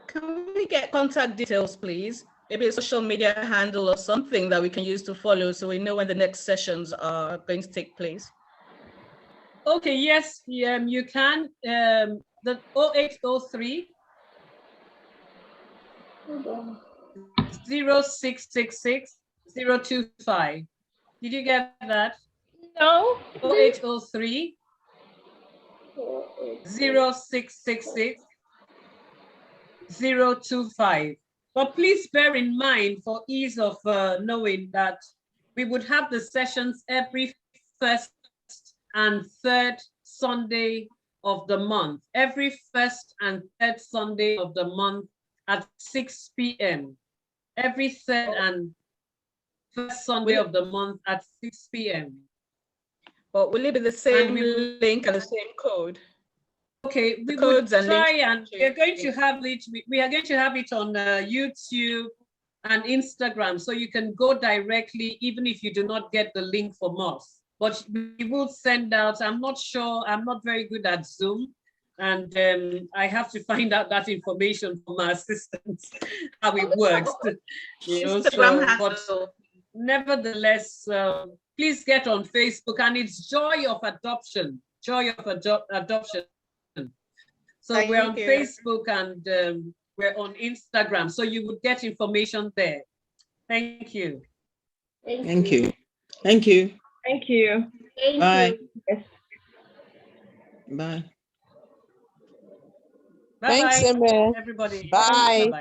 Can we get contact details, please? Maybe a social media handle or something that we can use to follow so we know when the next sessions are going to take place. Okay, yes, you can. The 0803 0666 025. Did you get that? No. 0803 0666 025. But please bear in mind, for ease of knowing, that we would have the sessions every first and third Sunday of the month, every first and third Sunday of the month at 6 p.m. Every third and first Sunday of the month at 6 p.m. But will it be the same link and the same code? Okay, we will try, and we're going to have it. We are going to have it on YouTube and Instagram, so you can go directly, even if you do not get the link from us. But we will send out. I'm not sure. I'm not very good at Zoom, and I have to find out that information from my assistants how it works. But nevertheless, please get on Facebook, and it's Joy of Adoption. Joy of Adoption. So we're on Facebook and we're on Instagram, so you would get information there. Thank you. Thank you. Thank you. Thank you. Bye. Yes. Bye. Bye-bye, Thanks, Emma. everybody. Bye. Bye-bye.